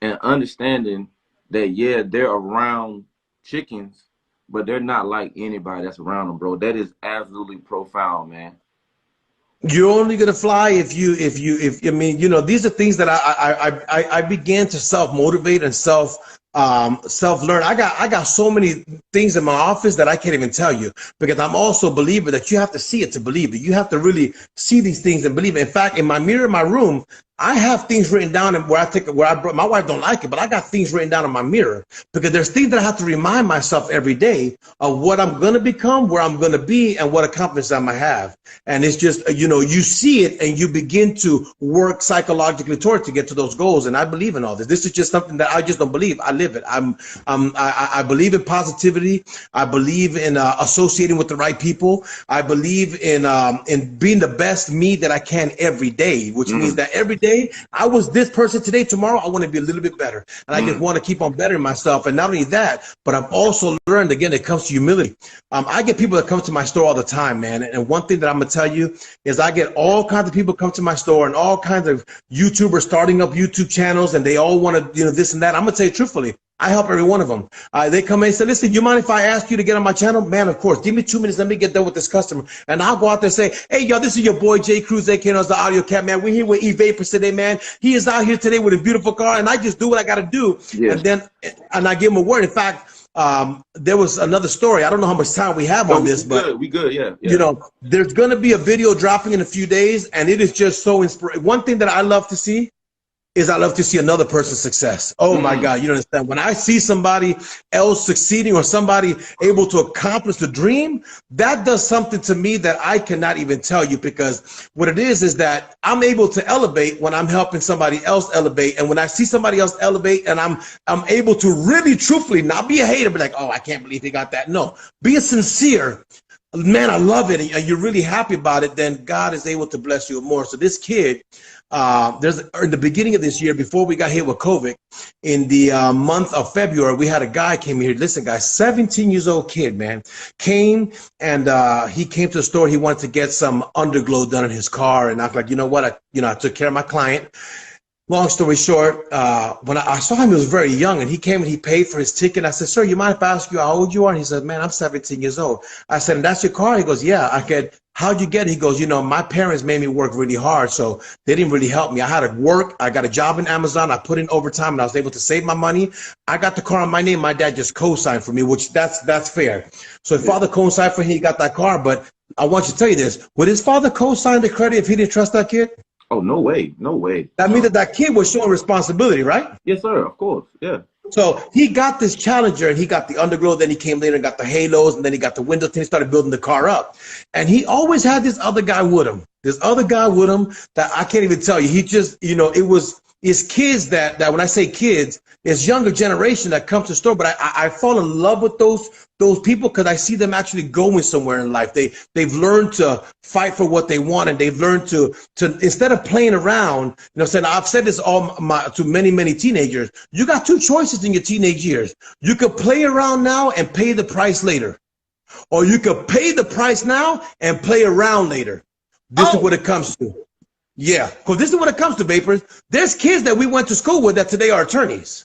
and understanding that, yeah, they're around chickens, but they're not like anybody that's around them, bro. That is absolutely profound, man. You're only gonna fly if I mean, you know, these are things that I began to self-motivate and self-learn. I got so many things in my office that I can't even tell you, because I'm also a believer that you have to see it to believe it. You have to really see these things and believe it. In fact, in my mirror in my room, I have things written down and my wife don't like it, but I got things written down in my mirror because there's things that I have to remind myself every day of what I'm going to become, where I'm going to be, and what accomplishments I might have. And it's just, you know, you see it and you begin to work psychologically toward to get to those goals. And I believe in all this. This is just something that I just don't believe. I live it. I believe in positivity. I believe in associating with the right people. I believe in being the best me that I can every day, which means that every day I was this person today, tomorrow I want to be a little bit better. And I just want to keep on bettering myself. And not only that, but I've also learned, again, it comes to humility. I get people that come to my store all the time, man. And one thing that I'm going to tell you is I get all kinds of people come to my store and all kinds of YouTubers starting up YouTube channels, and they all want to, you know, this and that. I'm going to tell you truthfully, I help every one of them. They come in and say, listen, you mind if I ask you to get on my channel? Man, of course. Give me 2 minutes. Let me get done with this customer. And I'll go out there and say, hey, y'all, this is your boy, Jay Cruz, aka knows the Audio Cat, man. We're here with E-Vapors today, man. He is out here today with a beautiful car, and I just do what I got to do. Yes. And I give him a word. In fact, there was another story. I don't know how much time we have on this, but we good, yeah. You know, there's going to be a video dropping in a few days, and it is just so inspiring. One thing that I love to see is I love to see another person's success. Oh my God, you don't understand. When I see somebody else succeeding or somebody able to accomplish the dream, that does something to me that I cannot even tell you, because what it is that I'm able to elevate when I'm helping somebody else elevate. And when I see somebody else elevate and I'm able to really truthfully not be a hater, but like, oh, I can't believe he got that. No, be a sincere. Man, I love it, and you're really happy about it, then God is able to bless you more. So this kid, there's in the beginning of this year, before we got hit with COVID, in the month of February, we had a guy came here. Listen, guys, 17 years old kid, man, came and he came to the store. He wanted to get some underglow done in his car, and I was like, you know what, I took care of my client. Long story short, when I saw him, he was very young, and he came and he paid for his ticket. I said, sir, you mind if I ask you how old you are? And he said, man, I'm 17 years old. I said, and that's your car? He goes, yeah. I said, how'd you get it? He goes, my parents made me work really hard, so they didn't really help me. I had to work. I got a job in Amazon. I put in overtime, and I was able to save my money. I got the car on my name. My dad just co-signed for me, which that's fair. So his father co-signed for him. He got that car, but I want you to tell you this. Would his father co-sign the credit if he didn't trust that kid? Oh, no way. No way. That means that kid was showing responsibility, right? Yes, sir. Of course. Yeah. So he got this Challenger, and he got the underglow. Then he came later and got the halos, and then he got the window tint. He started building the car up. And he always had this other guy with him. This other guy with him that I can't even tell you. He just, it's kids that when I say kids, it's younger generation that comes to the store. But I fall in love with those people because I see them actually going somewhere in life. They've learned to fight for what they want, and they've learned to instead of playing around. I've said this to many teenagers. You got two choices in your teenage years. You could play around now and pay the price later, or you could pay the price now and play around later. This is what it comes to. Yeah, because this is what it comes to, Vapors. There's kids that we went to school with that today are attorneys.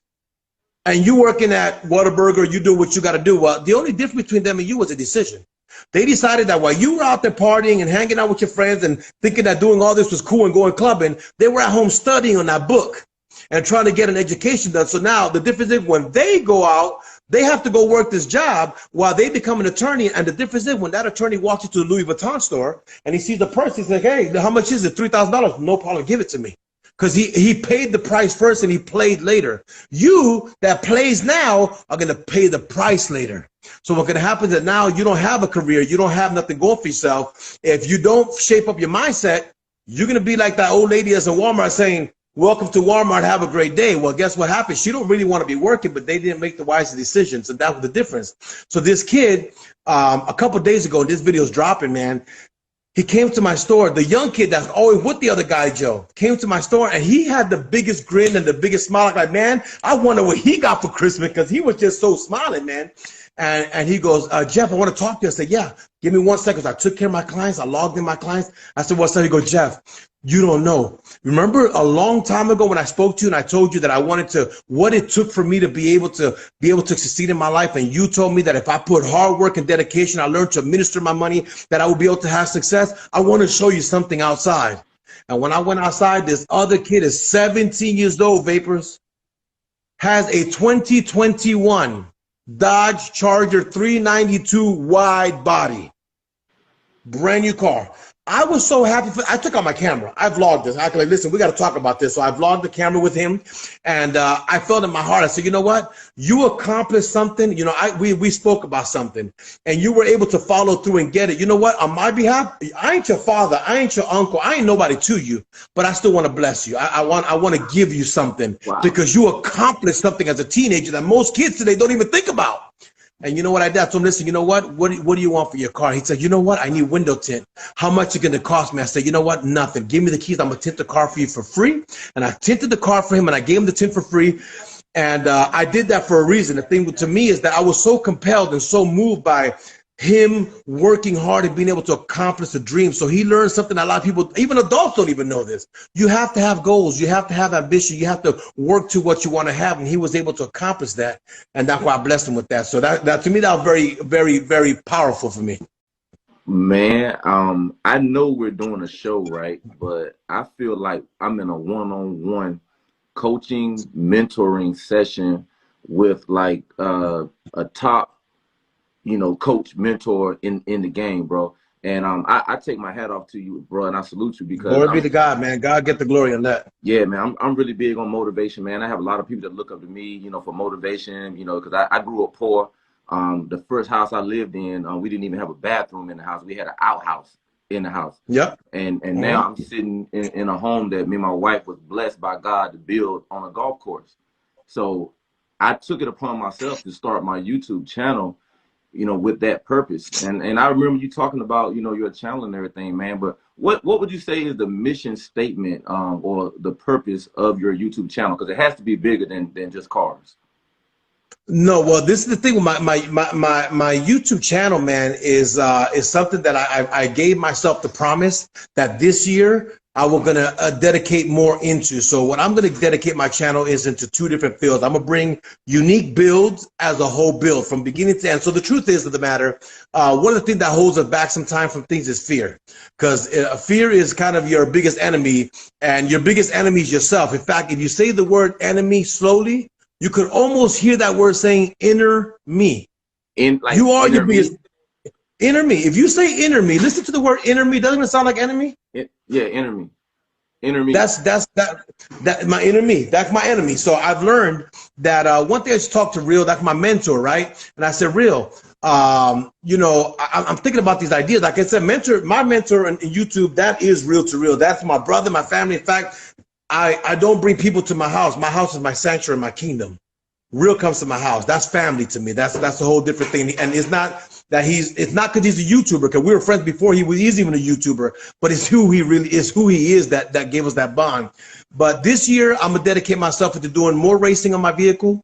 And you working at Whataburger, you do what you got to do. Well, the only difference between them and you was a decision. They decided that while you were out there partying and hanging out with your friends and thinking that doing all this was cool and going clubbing, they were at home studying on that book and trying to get an education done. So now the difference is when they go out, they have to go work this job while they become an attorney. And the difference is when that attorney walks into the Louis Vuitton store and he sees the purse, he's like, hey, how much is it? $3,000. No problem. Give it to me. Because he paid the price first and he played later. You that plays now are going to pay the price later. So what's going to happen is that now you don't have a career. You don't have nothing going for yourself. If you don't shape up your mindset, you're going to be like that old lady that's in Walmart saying, welcome to Walmart, have a great day. Well, guess what happened? She don't really want to be working, but they didn't make the wise decisions, and that was the difference. So this kid, a couple of days ago, this video's dropping, man, he came to my store. The young kid that's always with the other guy, Joe, came to my store, and he had the biggest grin and the biggest smile. Like, man, I wonder what he got for Christmas, because he was just so smiling, man. And he goes, Jeff, I want to talk to you. I said, yeah, give me 1 second. I took care of my clients. I logged in my clients. I said, what's up? He goes, Jeff, you don't know. Remember a long time ago when I spoke to you and I told you that I wanted to, what it took for me to be able to succeed in my life. And you told me that if I put hard work and dedication, I learned to administer my money, that I would be able to have success. I want to show you something outside. And when I went outside, this other kid is 17 years old, Vapors, has a 2021 Dodge Charger 392 wide body, brand new car. I was so happy. I took out my camera. I vlogged this. I was like, listen, we got to talk about this. So I vlogged the camera with him, and I felt in my heart. I said, you know what? You accomplished something. We spoke about something, and you were able to follow through and get it. You know what? On my behalf, I ain't your father. I ain't your uncle. I ain't nobody to you, but I still want to bless you. I want to give you something. Wow. Because you accomplished something as a teenager that most kids today don't even think about. And you know what I did? I told him, listen, you know what? What do you want for your car? He said, you know what? I need window tint. How much is it going to cost me? I said, you know what? Nothing. Give me the keys. I'm going to tint the car for you for free. And I tinted the car for him, and I gave him the tint for free. And I did that for a reason. The thing to me is that I was so compelled and so moved by him working hard and being able to accomplish a dream. So he learned something that a lot of people, even adults, don't even know this. You have to have goals. You have to have ambition. You have to work to what you want to have. And he was able to accomplish that. And that's why I blessed him with that. So that to me, that was very, very, very powerful for me. Man, I know we're doing a show, right? But I feel like I'm in a one-on-one coaching, mentoring session with like a top, coach, mentor in the game, bro. And I take my hat off to you, bro, and I salute you because Glory be to God, man. God get the glory on that. yeah, man, I'm really big on motivation, man. I have a lot of people that look up to me, you know, for motivation, you know, because I grew up poor. The first house I lived in, we didn't even have a bathroom in the house. We had an outhouse in the house. Yep. And now I'm sitting in a home that me and my wife was blessed by God to build on a golf course. So I took it upon myself to start my YouTube channel, you know, with that purpose. And I remember you talking about, you know, your channel and everything, man. But what would you say is the mission statement or the purpose of your YouTube channel? Because it has to be bigger than just cars. No, well, this is the thing with my YouTube channel, man, is something that I gave myself the promise that this year I was gonna dedicate more into. So what I'm gonna dedicate my channel is into two different fields. I'm gonna bring unique builds as a whole build from beginning to end. So the truth is of the matter, one of the things that holds us back sometimes from things is fear, because fear is kind of your biggest enemy, and your biggest enemy is yourself. In fact, if you say the word enemy slowly, you could almost hear that word saying inner me. Like you are your biggest inner me. If you say inner me, listen to the word inner me. Doesn't it sound like enemy? Yeah, inner me. Inner me. That's my inner me. That's my enemy. So I've learned that one thing I just talked to Real, that's my mentor, right? And I said, Real, you know, I'm thinking about these ideas. Like I said, my mentor in YouTube, that is Real to Real. That's my brother, my family. In fact, I don't bring people to my house. My house is my sanctuary, my kingdom. Real comes to my house. That's family to me. That's a whole different thing. And it's not that it's not because he's a YouTuber, because we were friends before he was even a YouTuber, but it's who he really is, who he is that gave us that bond. But this year, I'm gonna dedicate myself to doing more racing on my vehicle.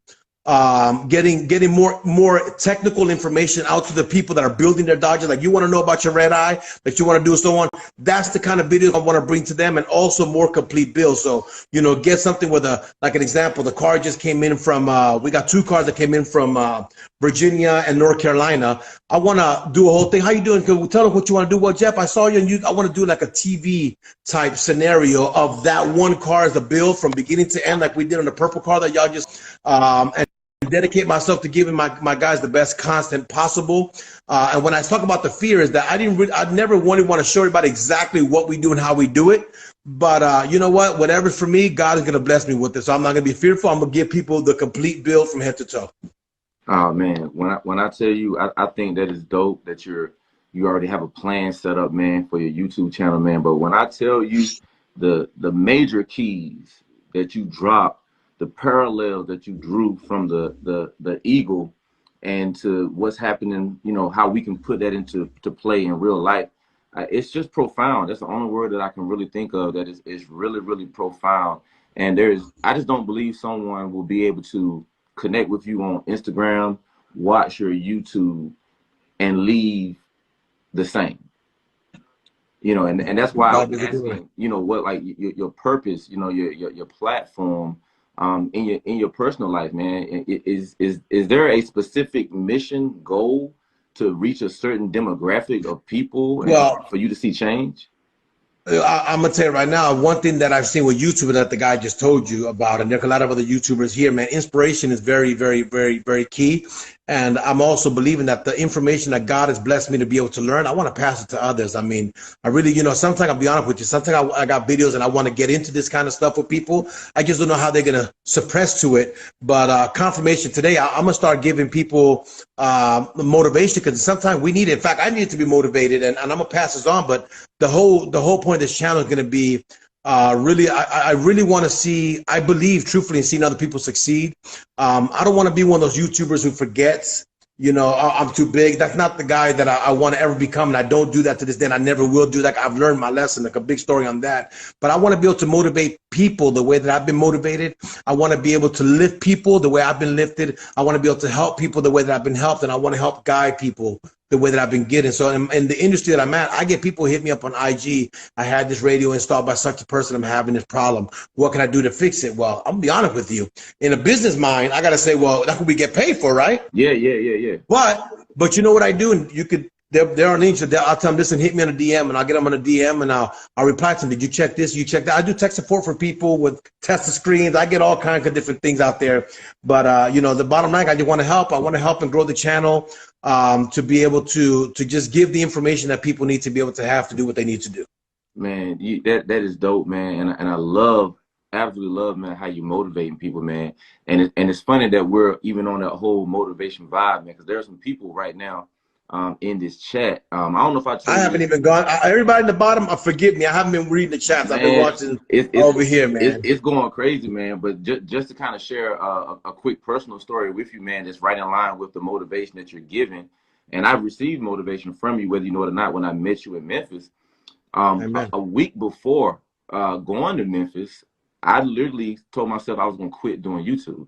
Getting more technical information out to the people that are building their Dodges. Like, you want to know about your red eye, that you want to do so on. That's the kind of videos I want to bring to them, and also more complete builds. So, you know, get something with like an example, the car just came in from, we got two cars that came in from Virginia and North Carolina. I want to do a whole thing. How you doing? Tell them what you want to do. Well, Jeff, I saw you, and I want to do like a TV type scenario of that one car as a build from beginning to end, like we did on the purple car that y'all just, and dedicate myself to giving my guys the best content possible. And when I talk about the fear, is that I never want to show everybody exactly what we do and how we do it. But you know what? Whatever's for me, God is going to bless me with it. So I'm not going to be fearful. I'm going to give people the complete build from head to toe. Oh man, when I tell you, I think that is dope that you already have a plan set up, man, for your YouTube channel, man. But when I tell you the major keys that you dropped, the parallels that you drew from the eagle and to what's happening, you know, how we can put that into play in real life, it's just profound. That's the only word that I can really think of that is really, really profound. And I just don't believe someone will be able to connect with you on Instagram, watch your YouTube, and leave the same. You know, and that's why I was asking, you know, what, like your purpose, you know, your platform, in your personal life, man. Is there a specific mission goal to reach a certain demographic of people and for you to see change? I'm gonna tell you right now, one thing that I've seen with YouTube that the guy just told you about, and there's a lot of other YouTubers here, man, inspiration is very, very, very, very key. And I'm also believing that the information that God has blessed me to be able to learn, I want to pass it to others. I mean, I really, you know, sometimes I'll be honest with you, sometimes I got videos and I want to get into this kind of stuff with people. I just don't know how they're going to suppress to it. But confirmation today, I'm going to start giving people motivation, because sometimes we need it. In fact, I need to be motivated, and I'm going to pass this on. But the whole point of this channel is going to be really, I really want to see, I believe truthfully in seeing other people succeed. I don't want to be one of those YouTubers who forgets, you know, I'm too big. That's not the guy that I want to ever become, and I don't do that to this day, and I never will do that. I've learned my lesson, like a big story on that. But I want to be able to motivate people the way that I've been motivated. I want to be able to lift people the way I've been lifted. I want to be able to help people the way that I've been helped, and I want to help guide people the way that I've been getting. So in the industry that I'm at, I get people hit me up on IG. I had this radio installed by such a person. I'm having this problem. What can I do to fix it? Well, I'm gonna be honest with you. In a business mind, I gotta say, well, that's what we get paid for, right? Yeah. But you know what I do? And you could, there are links. I'll tell them, listen, hit me on a DM, and I'll get them on a DM, and I'll reply to them. Did you check this? You check that? I do tech support for people with Tesla screens. I get all kinds of different things out there. But you know, the bottom line, I just want to help. I want to help and grow the channel. to be able to just give the information that people need to be able to have to do what they need to do. Man, that is dope, man, and I absolutely love, man, how you motivating people, man, and it's funny that we're even on that whole motivation vibe, man, because there are some people right now, in this chat. I don't know if I told I you haven't this. even gone. Everybody in the bottom, forgive me. I haven't been reading the chats. Man, I've been watching over here, man. It's going crazy, man. But just to kind of share a quick personal story with you, man, that's right in line with the motivation that you're giving. And I've received motivation from you, whether you know it or not, when I met you in Memphis. A week before going to Memphis, I literally told myself I was going to quit doing YouTube.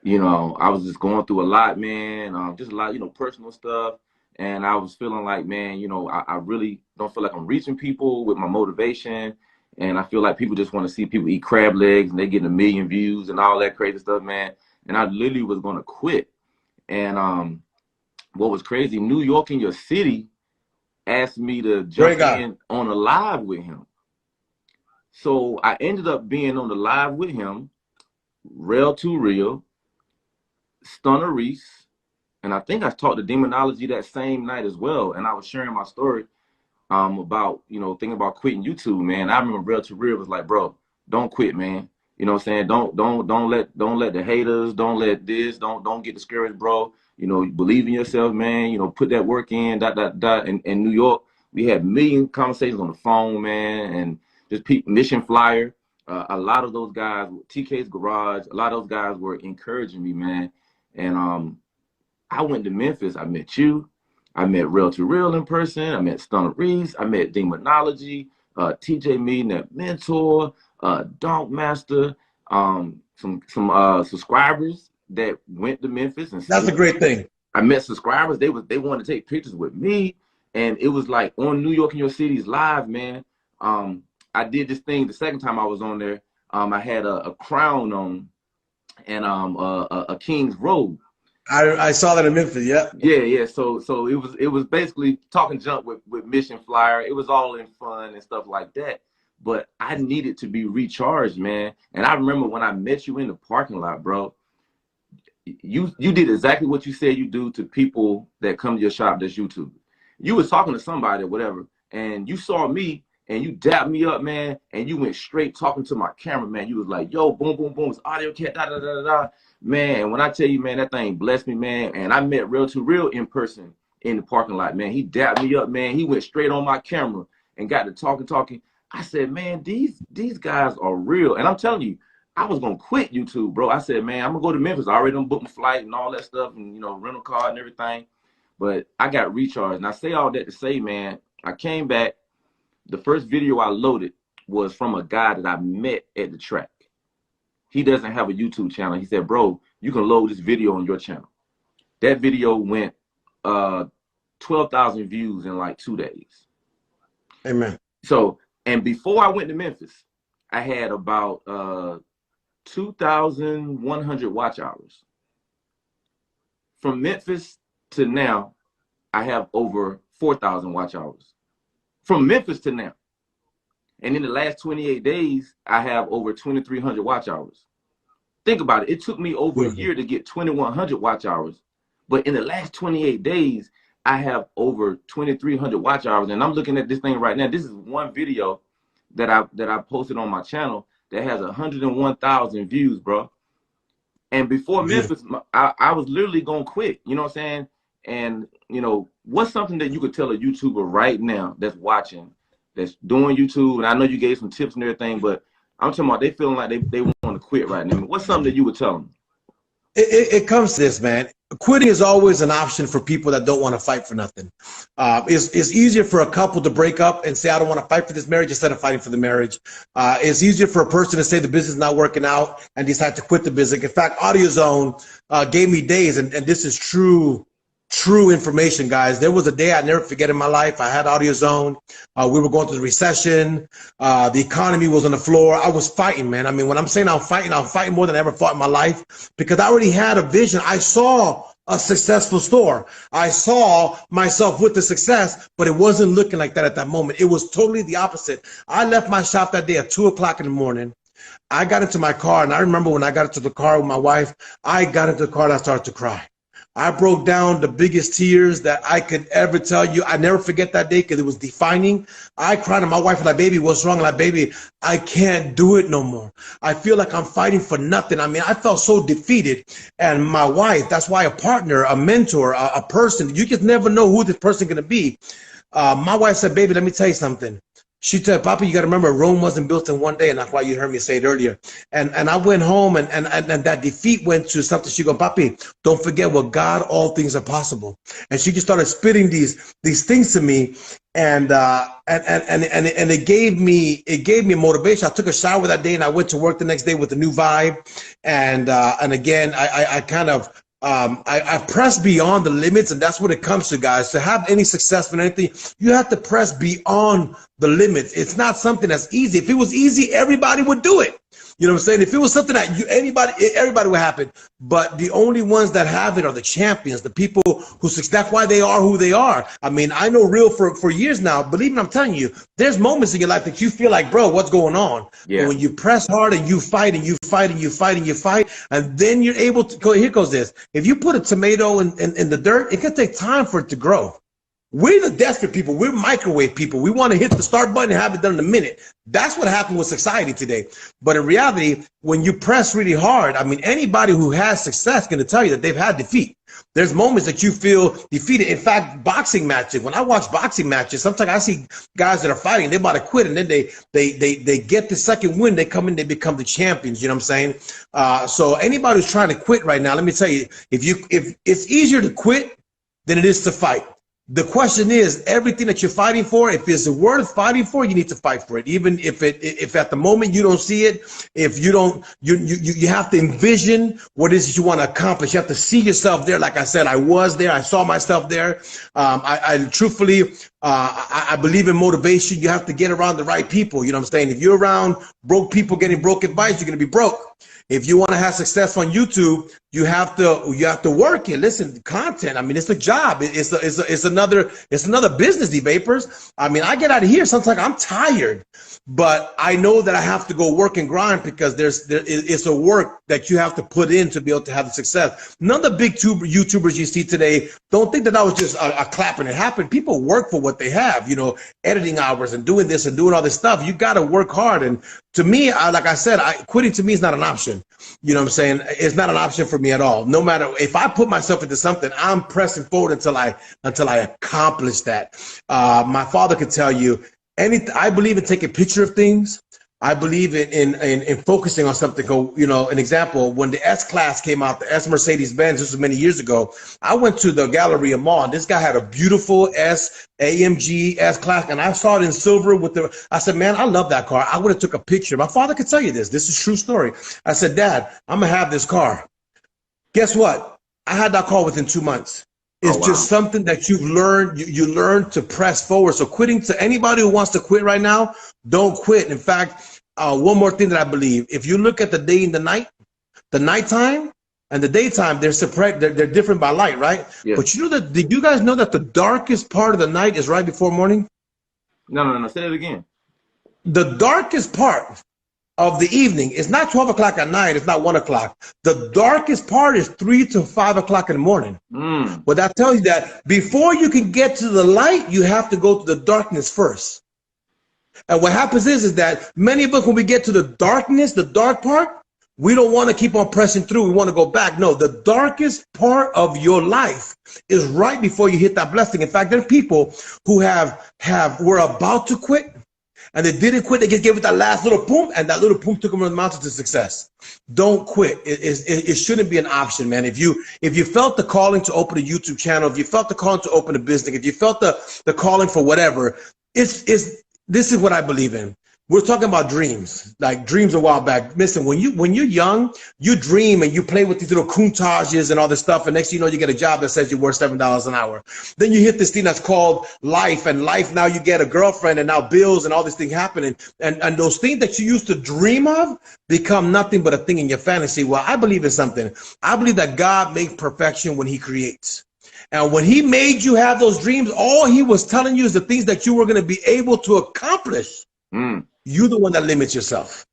You know, I was just going through a lot, man, just a lot, you know, personal stuff. And I was feeling like, man, you know, I really don't feel like I'm reaching people with my motivation. And I feel like people just want to see people eat crab legs and they getting 1 million views and all that crazy stuff, man. And I literally was going to quit. And what was crazy, New York in your city asked me to jump in on a live with him. So I ended up being on the live with him, Real to Real, Stunner Reese, and I think I talked to Demonology that same night as well. And I was sharing my story about, you know, thinking about quitting YouTube, man. I remember Real to Real was like, bro, don't quit, man. You know what I'm saying? Don't let the haters, don't let this, don't get discouraged, bro. You know, believe in yourself, man. You know, put that work in, In New York, we had million conversations on the phone, man, and just Mission Flyer. A lot of those guys, TK's Garage, a lot of those guys were encouraging me, man. And I went to Memphis. I met you. I met Real to Real in person. I met Stunner Reese. I met Demonology, TJ Meeting at Mentor, Donk Master, some subscribers that went to Memphis. And that's a great thing. I met subscribers. They wanted to take pictures with me, and it was like on New York in Your City's live, man. I did this thing the second time I was on there. I had a crown on and a king's robe. I saw that in Memphis. Yeah. So it was basically talking junk with Mission Flyer. It was all in fun and stuff like that. But I needed to be recharged, man. And I remember when I met you in the parking lot, bro. You did exactly what you said you do to people that come to your shop that's YouTube. You was talking to somebody or whatever, and you saw me and you dapped me up, man, and you went straight talking to my camera, man. You was like, yo, boom, boom, boom, it's Audio Cat, da da da da. Man, and when I tell you, man, that thing blessed me, man. And I met Real to Real in person in the parking lot, man. He dapped me up, man. He went straight on my camera and got to talking. I said, man, these guys are real. And I'm telling you, I was gonna quit YouTube, bro. I said, man, I'm gonna go to Memphis. I already done booked my flight and all that stuff, and you know, rental car and everything. But I got recharged. And I say all that to say, man, I came back. The first video I loaded was from a guy that I met at the track. He doesn't have a YouTube channel. He said, bro, you can load this video on your channel. That video went 12,000 views in like 2 days. Amen. So, and before I went to Memphis, I had about 2,100 watch hours. From Memphis to now, I have over 4,000 watch hours. From Memphis to now. And in the last 28 days, I have over 2,300 watch hours. Think about it. It took me over a year to get 2,100 watch hours. But in the last 28 days, I have over 2,300 watch hours. And I'm looking at this thing right now. This is one video that I posted on my channel that has 101,000 views, bro. And before Memphis, I was literally going to quit. You know what I'm saying? And, you know, what's something that you could tell a YouTuber right now that's watching, that's doing YouTube? And I know you gave some tips and everything, but I'm talking about they feeling like they want to quit right now. What's something that you would tell them? It comes to this, man. Quitting is always an option for people that don't want to fight for nothing. It's easier for a couple to break up and say, I don't want to fight for this marriage instead of fighting for the marriage. It's easier for a person to say the business is not working out and decide to quit the business. In fact, AudioZone gave me days, and this is true information, guys. There was a day I never forget in my life. I had AudioZone. We were going through the recession. The economy was on the floor. I was fighting, man. I mean, when I'm saying I'm fighting more than I ever fought in my life, because I already had a vision. I saw a successful store. I saw myself with the success, but it wasn't looking like that at that moment. It was totally the opposite. I left my shop that day at 2 o'clock in the morning. I got into my car, and I remember when I got into the car with my wife, I got into the car and I started to cry. I broke down the biggest tears that I could ever tell you. I never forget that day because it was defining. I cried and my wife was like, baby, what's wrong? Like, baby, I can't do it no more. I feel like I'm fighting for nothing. I mean, I felt so defeated. And my wife, that's why a partner, a mentor, a person, you just never know who this person is going to be. My wife said, baby, let me tell you something. She said, Papa, you got to remember, Rome wasn't built in one day, and that's why you heard me say it earlier. And I went home, and that defeat went to something. She goes, Papi, don't forget, with God, all things are possible. And she just started spitting these things to me, and it gave me motivation. I took a shower that day, and I went to work the next day with a new vibe, and again, I kind of. I press beyond the limits, and that's what it comes to, guys. To have any success in anything, you have to press beyond the limits. It's not something that's easy. If it was easy, everybody would do it. You know what I'm saying? If it was something that everybody would happen. But the only ones that have it are the champions, the people who succeed. That's why they are who they are. I mean, I know real for years now. Believe me, I'm telling you, there's moments in your life that you feel like, bro, what's going on? Yeah. But when you press hard and you fight and you fight and you fight and you fight, and then you're able to go. Here goes this. If you put a tomato in the dirt, it can take time for it to grow. We're the desperate people. We're microwave people. We want to hit the start button and have it done in a minute. That's what happened with society today. But in reality, when you press really hard, I mean, anybody who has success is going to tell you that they've had defeat. There's moments that you feel defeated. In fact, boxing matches, when I watch boxing matches, sometimes I see guys that are fighting, they're about to quit, and then they get the second win, they come in, they become the champions, you know what I'm saying? So anybody who's trying to quit right now, let me tell you, if it's easier to quit than it is to fight. The question is, everything that you're fighting for, if it's worth fighting for, you need to fight for it. Even if at the moment you don't see it, if you don't, you have to envision what it is that you want to accomplish. You have to see yourself there. Like I said, I was there. I saw myself there. I truthfully, I believe in motivation. You have to get around the right people. You know what I'm saying? If you're around broke people getting broke advice, you're going to be broke. If you want to have success on YouTube, you have to work it. Listen, content. I mean, it's a job. It's another business, the vapors. I mean, I get out of here sometimes I'm tired, but I know that I have to go work and grind because it's a work that you have to put in to be able to have the success. None of the big YouTubers you see today, don't think that was just a clap and it happened. People work for what they have, you know, editing hours and doing this and doing all this stuff. You got to work hard. And to me, like I said, quitting to me is not an option. You know what I'm saying? It's not an option for me at all. No matter if I put myself into something, I'm pressing forward until I accomplish that. My father could tell you I believe in taking a picture of things. I believe in focusing on something. You know, an example, when the S-Class came out, the S Mercedes-Benz, this was many years ago, I went to the Galleria Mall, and this guy had a beautiful AMG S-Class, and I saw it in silver I said, man, I love that car. I would have took a picture. My father could tell you this. This is a true story. I said, Dad, I'm going to have this car. Guess what? I had that car within 2 months. It's just something that you've learned. You learn to press forward. So quitting, to anybody who wants to quit right now, don't quit. In fact, one more thing that I believe, if you look at the day and the nighttime and the daytime, they're separate. They're different by light, right? Yes. But you know that, did you guys know that the darkest part of the night is right before morning? No. Say it again. The darkest part of the evening is not 12 o'clock at night. It's not 1 o'clock. The darkest part is 3 to 5 o'clock in the morning. But that tells you that before you can get to the light, you have to go to the darkness first. And what happens is that many of us, when we get to the darkness, the dark part, we don't want to keep on pressing through. We want to go back. No, the darkest part of your life is right before you hit that blessing. In fact, there are people who were about to quit, and they didn't quit. They just gave it that last little boom, and that little boom took them on the mountain to success. Don't quit. It shouldn't be an option, man. If you felt the calling to open a YouTube channel, if you felt the calling to open a business, if you felt the calling for whatever, this is what I believe in. We're talking about dreams, like dreams a while back. Listen, when you're young, you dream and you play with these little coontages and all this stuff, and next thing you know, you get a job that says you're worth $7 an hour. Then you hit this thing that's called life, and life, now you get a girlfriend and now bills and all this thing happening. And those things that you used to dream of become nothing but a thing in your fantasy. Well, I believe in something. I believe that God makes perfection when he creates. And when he made you have those dreams, all he was telling you is the things that you were going to be able to accomplish. You're the one that limits yourself.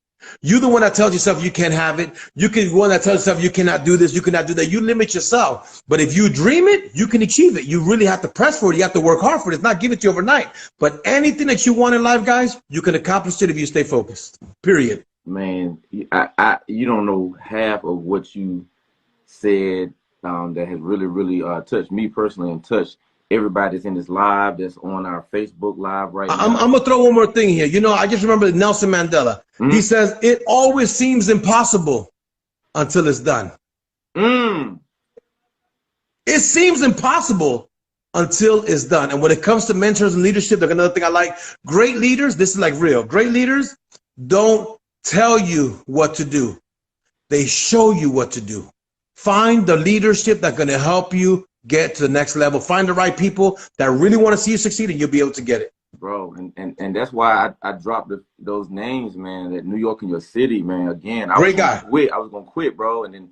You're the one that tells yourself you can't have it. You can one that tells yourself you cannot do this, you cannot do that. You limit yourself. But if you dream it, you can achieve it. You really have to press for it. You have to work hard for it. It's not given to you overnight. But anything that you want in life, guys, you can accomplish it if you stay focused. Period. Man, you don't know half of what you said that has really touched me personally and touched everybody that's in this live, that's on our Facebook live right now. I'm gonna throw one more thing here. You know, I just remember Nelson Mandela. He says it always seems impossible until it's done. It seems impossible until it's done. And when it comes to mentors and leadership, there's another thing I like. Great leaders, this is like real. Great leaders don't tell you what to do. They show you what to do. Find the leadership that's going to help you get to the next level. Find the right people that really want to see you succeed, and you'll be able to get it. Bro, and that's why I dropped those names, man, that New York in your city, man. Again, I was going to quit, bro. And then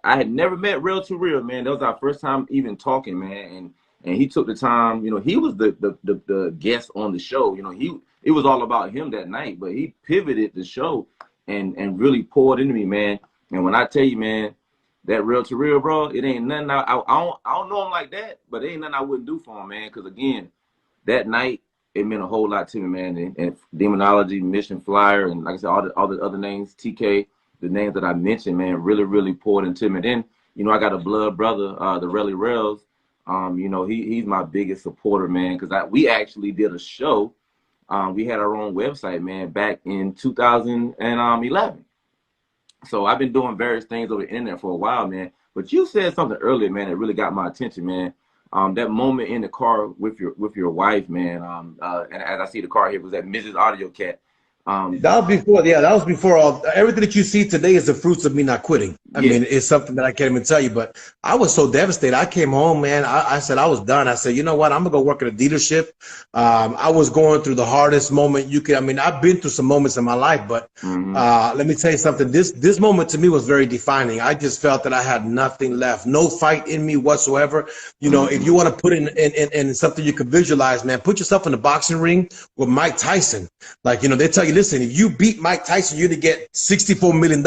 I had never met Real to Real, man. That was our first time even talking, man. And he took the time, you know, he was the guest on the show. You know, it was all about him that night, but he pivoted the show and really poured into me, man. And when I tell you, man, that Real to Real, bro, it ain't nothing. I don't know him like that, but it ain't nothing I wouldn't do for him, man. Because again, that night it meant a whole lot to me, man. And Demonology, Mission Flyer, and like I said, all the other names, TK, the names that I mentioned, man, really poured into me. And then, you know, I got a blood brother, the Relly Rails. You know, he's my biggest supporter, man. Because we actually did a show. We had our own website, man, back in 2011. So I've been doing various things over the internet for a while, man. But you said something earlier, man, that really got my attention, man. That moment in the car with your wife, man. And as I see the car here, was that Mrs. Audio Cat. That was before, yeah, that was before everything that you see today is the fruits of me not quitting. I mean, it's something that I can't even tell you, but I was so devastated. I came home, man. I said I was done. I said, you know what? I'm gonna go work at a dealership. I was going through the hardest moment you could. I mean, I've been through some moments in my life, but let me tell you something. This moment to me was very defining. I just felt that I had nothing left, no fight in me whatsoever. You know, if you want to put in something you could visualize, man, put yourself in the boxing ring with Mike Tyson. Like, you know, they tell you, listen, if you beat Mike Tyson, you're going to get $64 million.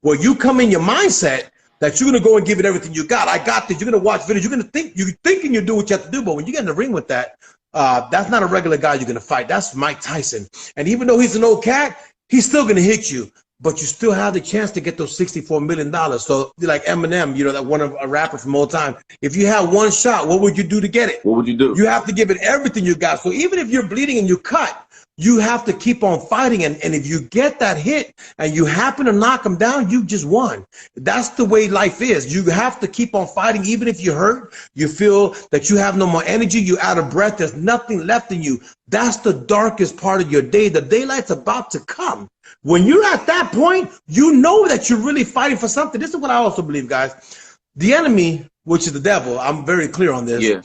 Well, you come in your mindset that you're going to go and give it everything you got. I got this. You're going to watch videos. You're going to think, you're thinking you do what you have to do. But when you get in the ring with that, that's not a regular guy you're going to fight. That's Mike Tyson. And even though he's an old cat, he's still going to hit you. But you still have the chance to get those $64 million. So like Eminem, you know, that one of a rapper from old time. If you had one shot, what would you do to get it? What would you do? You have to give it everything you got. So even if you're bleeding and you cut, you have to keep on fighting. And if you get that hit and you happen to knock them down, you just won. That's the way life is. You have to keep on fighting. Even if you hurt, you feel that you have no more energy, you're out of breath, there's nothing left in you. That's the darkest part of your day. The daylight's about to come. When you're at that point, you know that you're really fighting for something. This is what I also believe, guys. The enemy, which is the devil, I'm very clear on this. Yeah.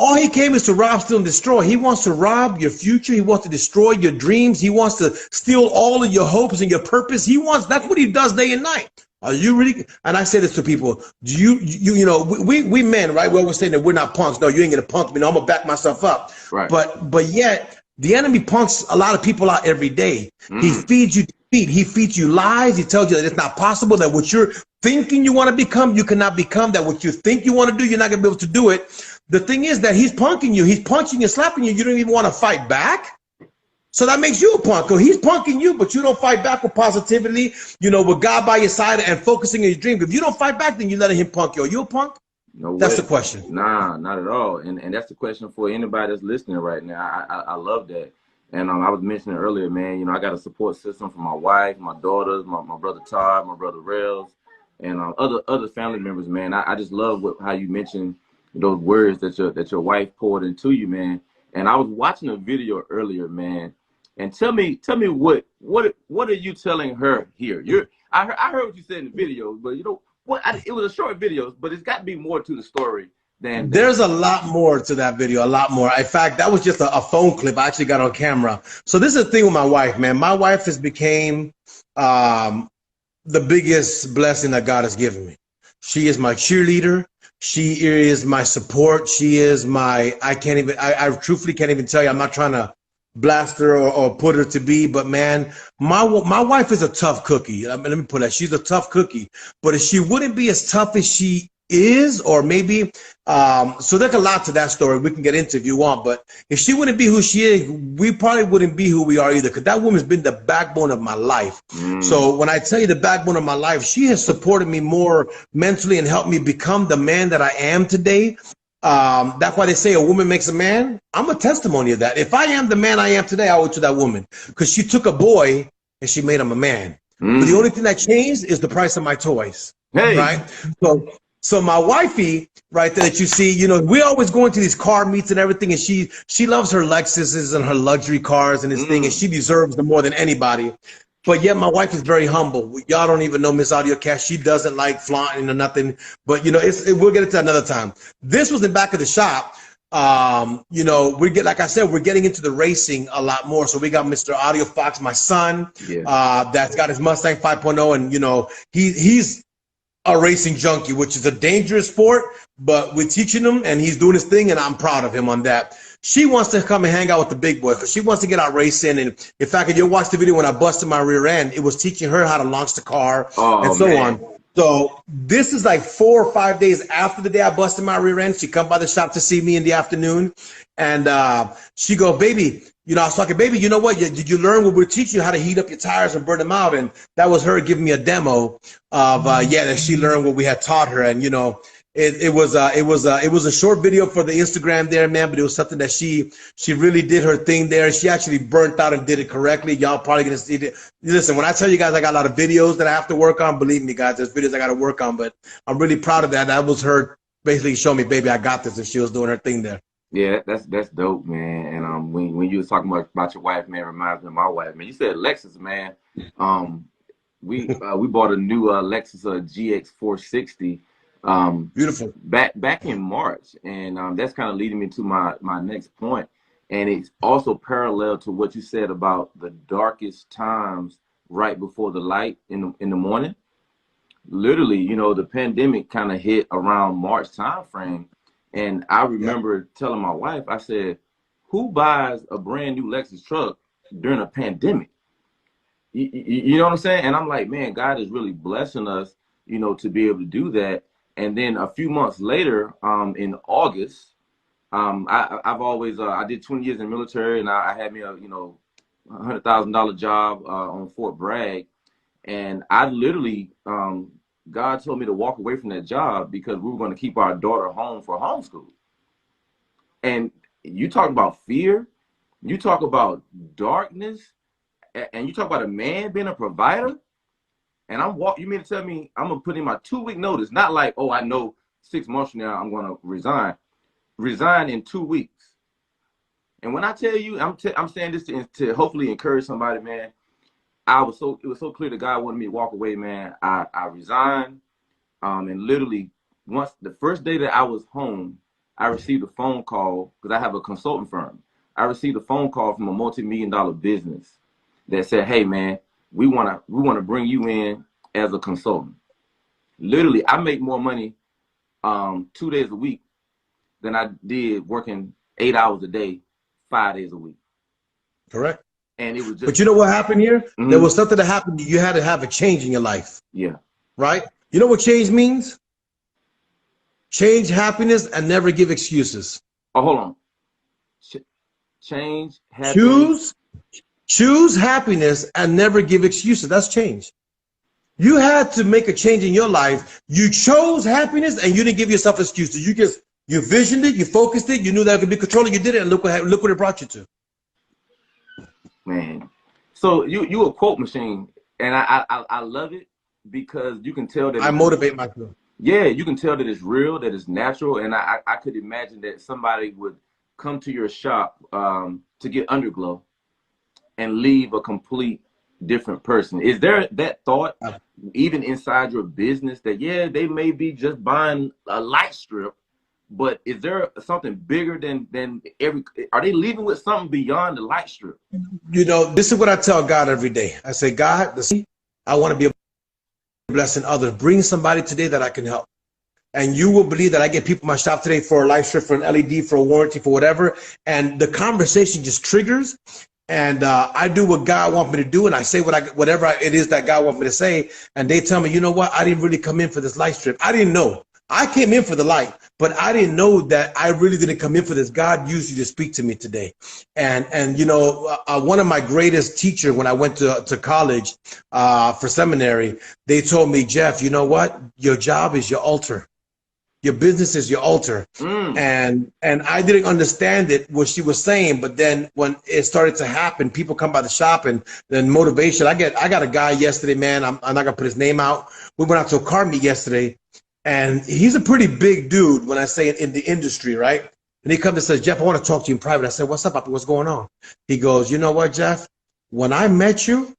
All he came is to rob, steal, and destroy. He wants to rob your future. He wants to destroy your dreams. He wants to steal all of your hopes and your purpose. That's what he does day and night. Are you really? And I say this to people. Do you know, we men, right? We always say that we're not punks. No, you ain't gonna punk me. No, I'm gonna back myself up. Right. But yet the enemy punks a lot of people out every day. He feeds you defeat. He feeds you lies. He tells you that it's not possible, that what you're thinking you want to become, you cannot become, that what you think you want to do, you're not gonna be able to do it. The thing is that he's punking you. He's punching and slapping you. You don't even want to fight back. So that makes you a punk. He's punking you, but you don't fight back with positivity, you know, with God by your side and focusing on your dream. If you don't fight back, then you're letting him punk you. Are you a punk? No, that's the question. Nah, not at all. And that's the question for anybody that's listening right now. I love that. And I was mentioning earlier, man, you know, I got a support system for my wife, my daughters, my brother Todd, my brother Rails, and other family members, man. I just love how you mentioned those words that your wife poured into you, man. And I was watching a video earlier, man. And tell me what are you telling her here? I heard what you said in the video, but you know what? It was a short video, but it's got to be more to the story than. There's a lot more to that video, a lot more. In fact, that was just a phone clip I actually got on camera. So this is the thing with my wife, man. My wife has became the biggest blessing that God has given me. She is my cheerleader. She is my support. She is my, I truthfully can't even tell you, I'm not trying to blast her or put her to be. But man, my wife is a tough cookie. I mean, let me put that. She's a tough cookie. But if she wouldn't be as tough as she is, or maybe, so there's a lot to that story we can get into if you want. But if she wouldn't be who she is, we probably wouldn't be who we are either, because that woman's been the backbone of my life. So when I tell you the backbone of my life, she has supported me more mentally and helped me become the man that I am today. That's why they say a woman makes a man. I'm a testimony of that. If I am the man I am today, I owe it to that woman, because she took a boy and she made him a man. But the only thing that changed is the price of my toys. Right? So my wifey, right there that you see, you know, we always go into these car meets and everything, and she loves her Lexuses and her luxury cars and this thing, and she deserves them more than anybody. But yet my wife is very humble. Y'all don't even know Miss Audio Cat. She doesn't like flaunting or nothing. But you know, we'll get into another time. This was in back of the shop. You know, like I said, we're getting into the racing a lot more. So we got Mr. Audio Fox, my son, that's got his Mustang 5.0, and you know, he's a racing junkie, which is a dangerous sport, but we're teaching him and he's doing his thing, and I'm proud of him on that. She wants to come and hang out with the big boy because she wants to get out racing. And in fact, if you watch the video when I busted my rear end, it was teaching her how to launch the car and so on. So this is like 4 or 5 days after the day I busted my rear end. She come by the shop to see me in the afternoon, and she go, baby, you know, I was talking, baby, you know what? Did you learn what we're teaching you, how to heat up your tires and burn them out? And that was her giving me a demo of, that she learned what we had taught her. And, you know, it was a short video for the Instagram there, man, but it was something that she really did her thing there. She actually burnt out and did it correctly. Y'all probably gonna see it. Listen, when I tell you guys I got a lot of videos that I have to work on, believe me, guys, there's videos I got to work on, but I'm really proud of that. That was her basically showing me, baby, I got this, and she was doing her thing there. Yeah, that's dope, man. And when you was talking about your wife, man, reminds me of my wife, man. You said Lexus, man. We bought a new Lexus GX 460. Beautiful. Back in March, and that's kind of leading me to my next point. And it's also parallel to what you said about the darkest times right before the light in the morning. Literally, you know, the pandemic kind of hit around March time frame. And I remember telling my wife, I said, who buys a brand new Lexus truck during a pandemic? You know what I'm saying? And I'm like, man, God is really blessing us, you know, to be able to do that. And then a few months later, in August, I've always, I did 20 years in the military, and I had me a, you know, $100,000 job on Fort Bragg. And I literally, God told me to walk away from that job because we were going to keep our daughter home for homeschool. And you talk about fear, you talk about darkness, and you talk about a man being a provider. And you mean to tell me I'm going to put in my 2-week notice, not like, oh, I know 6 months from now I'm going to resign. Resign in 2 weeks. And when I tell you, I'm saying this to hopefully encourage somebody, man. It was so clear that God wanted me to walk away, man. I resigned, and literally once the first day that I was home, I received a phone call because I have a consulting firm. I received a phone call from a multi-million-dollar business that said, "Hey, man, we want to bring you in as a consultant." Literally, I make more money 2 days a week than I did working 8 hours a day, 5 days a week. Correct. And it was just, but you know what happened here? There was something that happened. You had to have a change in your life. Yeah. Right? You know what change means? Change, happiness, and never give excuses. Oh, hold on. Change, happiness. Choose happiness and never give excuses. That's change. You had to make a change in your life. You chose happiness and you didn't give yourself excuses. You visioned it, you focused it, you knew that it could be controlled, you did it, and look what it brought you to. Man, so you a quote machine, and I love it because you can tell that I motivate myself. Yeah, you can tell that it's real, that it's natural, and I could imagine that somebody would come to your shop to get underglow and leave a complete different person. Is there that thought even inside your business that they may be just buying a light strip? But is there something bigger than are they leaving with something beyond the light strip? You know, this is what I tell God every day. I say, God, I want to be a blessing others. Bring somebody today that I can help. And you will believe that I get people in my shop today for a light strip, for an LED, for a warranty, for whatever. And the conversation just triggers. And I do what God wants me to do, and I say whatever it is that God wants me to say. And they tell me, you know what? I didn't really come in for this light strip. I didn't know. I came in for the light, but I didn't know that I really didn't come in for this. God used you to speak to me today. And you know, one of my greatest teachers when I went to college for seminary, they told me, Jeff, you know what? Your job is your altar. Your business is your altar. And I didn't understand it, what she was saying, but then when it started to happen, people come by the shop and then motivation. I got a guy yesterday, man, I'm not gonna put his name out. We went out to a car meet yesterday, and he's a pretty big dude when I say in the industry, right? And he comes and says, Jeff, I want to talk to you in private. I said, what's up, Papa? What's going on? He goes, you know what, Jeff? When I met you, you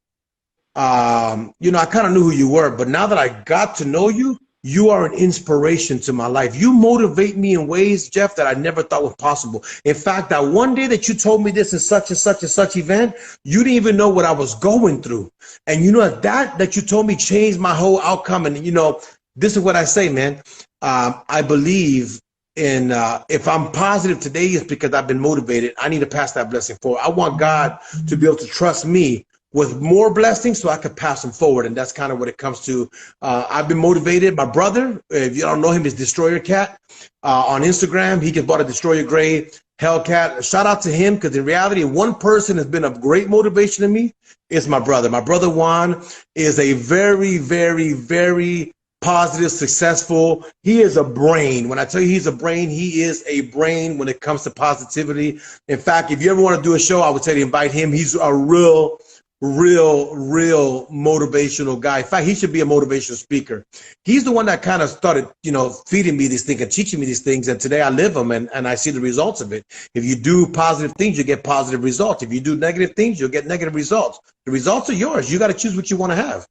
know, I kind of knew who you were, but now that I got to know you, you are an inspiration to my life. You motivate me in ways, Jeff, that I never thought was possible. In fact, that one day that you told me this in such and such and such event, you didn't even know what I was going through. And you know, that you told me changed my whole outcome. And you know, this is what I say, man. I believe in, if I'm positive today, it's because I've been motivated. I need to pass that blessing forward. I want God to be able to trust me with more blessings so I could pass them forward. And that's kind of what it comes to. I've been motivated. My brother, if you don't know him, is Destroyer Cat on Instagram. He just bought a Destroyer Gray Hellcat. Shout out to him, because in reality, one person has been of great motivation to me. It's my brother. My brother Juan is a very, very, very positive, successful. He is a brain. When I tell you he's a brain, he is a brain when it comes to positivity. In fact, if you ever want to do a show, I would say to invite him. He's a real motivational guy. In fact, he should be a motivational speaker. He's the one that kind of started, you know, feeding me these things and teaching me these things. And today I live them, and I see the results of it. If you do positive things, you get positive results. If you do negative things, you'll get negative results. The results are yours. You got to choose what you want to have.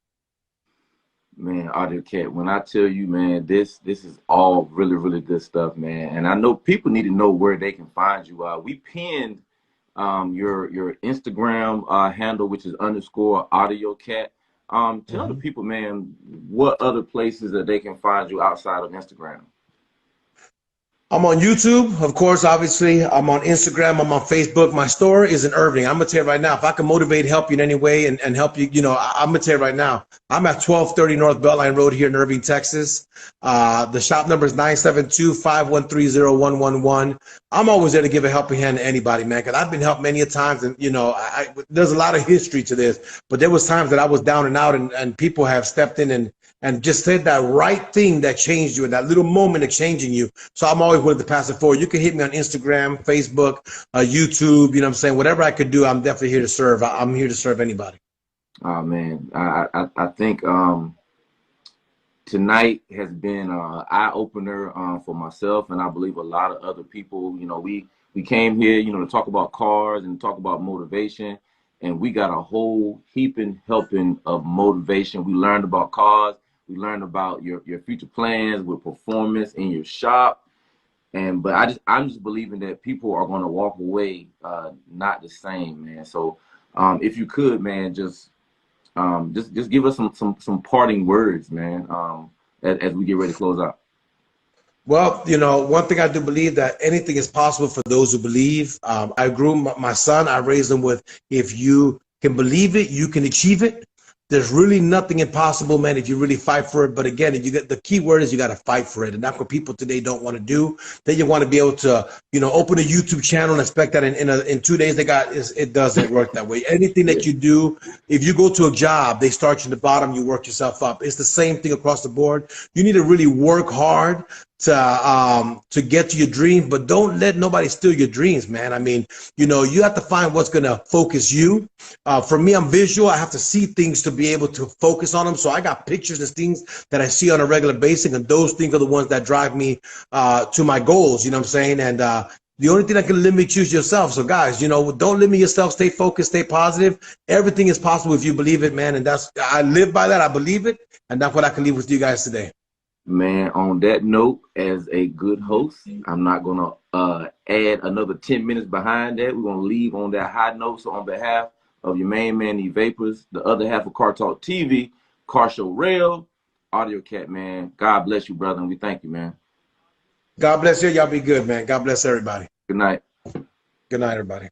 Man, Audio Cat, when I tell you, man, this is all really, really good stuff, man. And I know people need to know where they can find you. We pinned your Instagram handle, which is _AudioCat. Tell the people, man, what other places that they can find you outside of Instagram. I'm on YouTube, of course, obviously. I'm on Instagram. I'm on Facebook. My store is in Irving. I'm going to tell you right now, if I can motivate, help you in any way and help you, you know, I'm going to tell you right now, I'm at 1230 North Beltline Road here in Irving, Texas. The shop number is 972-513-0111. I'm always there to give a helping hand to anybody, man, because I've been helped many a times. And, you know, there's a lot of history to this, but there was times that I was down and out, and people have stepped in and just said that right thing that changed you, and that little moment of changing you. So I'm always willing to pass it forward. You can hit me on Instagram, Facebook, YouTube, you know what I'm saying? Whatever I could do, I'm definitely here to serve. I'm here to serve anybody. Oh, man. I think tonight has been an eye-opener for myself, and I believe a lot of other people. You know, we came here, you know, to talk about cars and talk about motivation, and we got a whole heaping helping of motivation. We learned about cars. We learned about your future plans with performance in your shop. But I'm just believing that people are going to walk away not the same, man. So if you could, man, just give us some parting words, man, as we get ready to close out. Well, you know, one thing I do believe, that anything is possible for those who believe. I grew my son. I raised him with, if you can believe it, you can achieve it. There's really nothing impossible, man, if you really fight for it. But again, if you get, the key word is you got to fight for it. And that's what people today don't want to do. Then you want to be able to, you know, open a YouTube channel and expect that in 2 days it doesn't work that way. Anything that you do, if you go to a job, they start you at the bottom, you work yourself up. It's the same thing across the board. You need to really work hard to get to your dreams, but don't let nobody steal your dreams, man. I mean, you know, you have to find what's going to focus you. For me, I'm visual. I have to see things to be able to focus on them. So I got pictures and things that I see on a regular basis, and those things are the ones that drive me to my goals, you know what I'm saying? And the only thing that can limit you is yourself. So guys, you know, don't limit yourself. Stay focused, stay positive. Everything is possible if you believe it, man. And I live by that. I believe it. And that's what I can leave with you guys today. Man, on that note, as a good host, I'm not going to add another 10 minutes behind that. We're going to leave on that high note. So on behalf of your main man, E Vapors, the other half of Car Talk TV, Car Show Rail, Audio Cat, man. God bless you, brother, and we thank you, man. God bless you. Y'all be good, man. God bless everybody. Good night. Good night, everybody.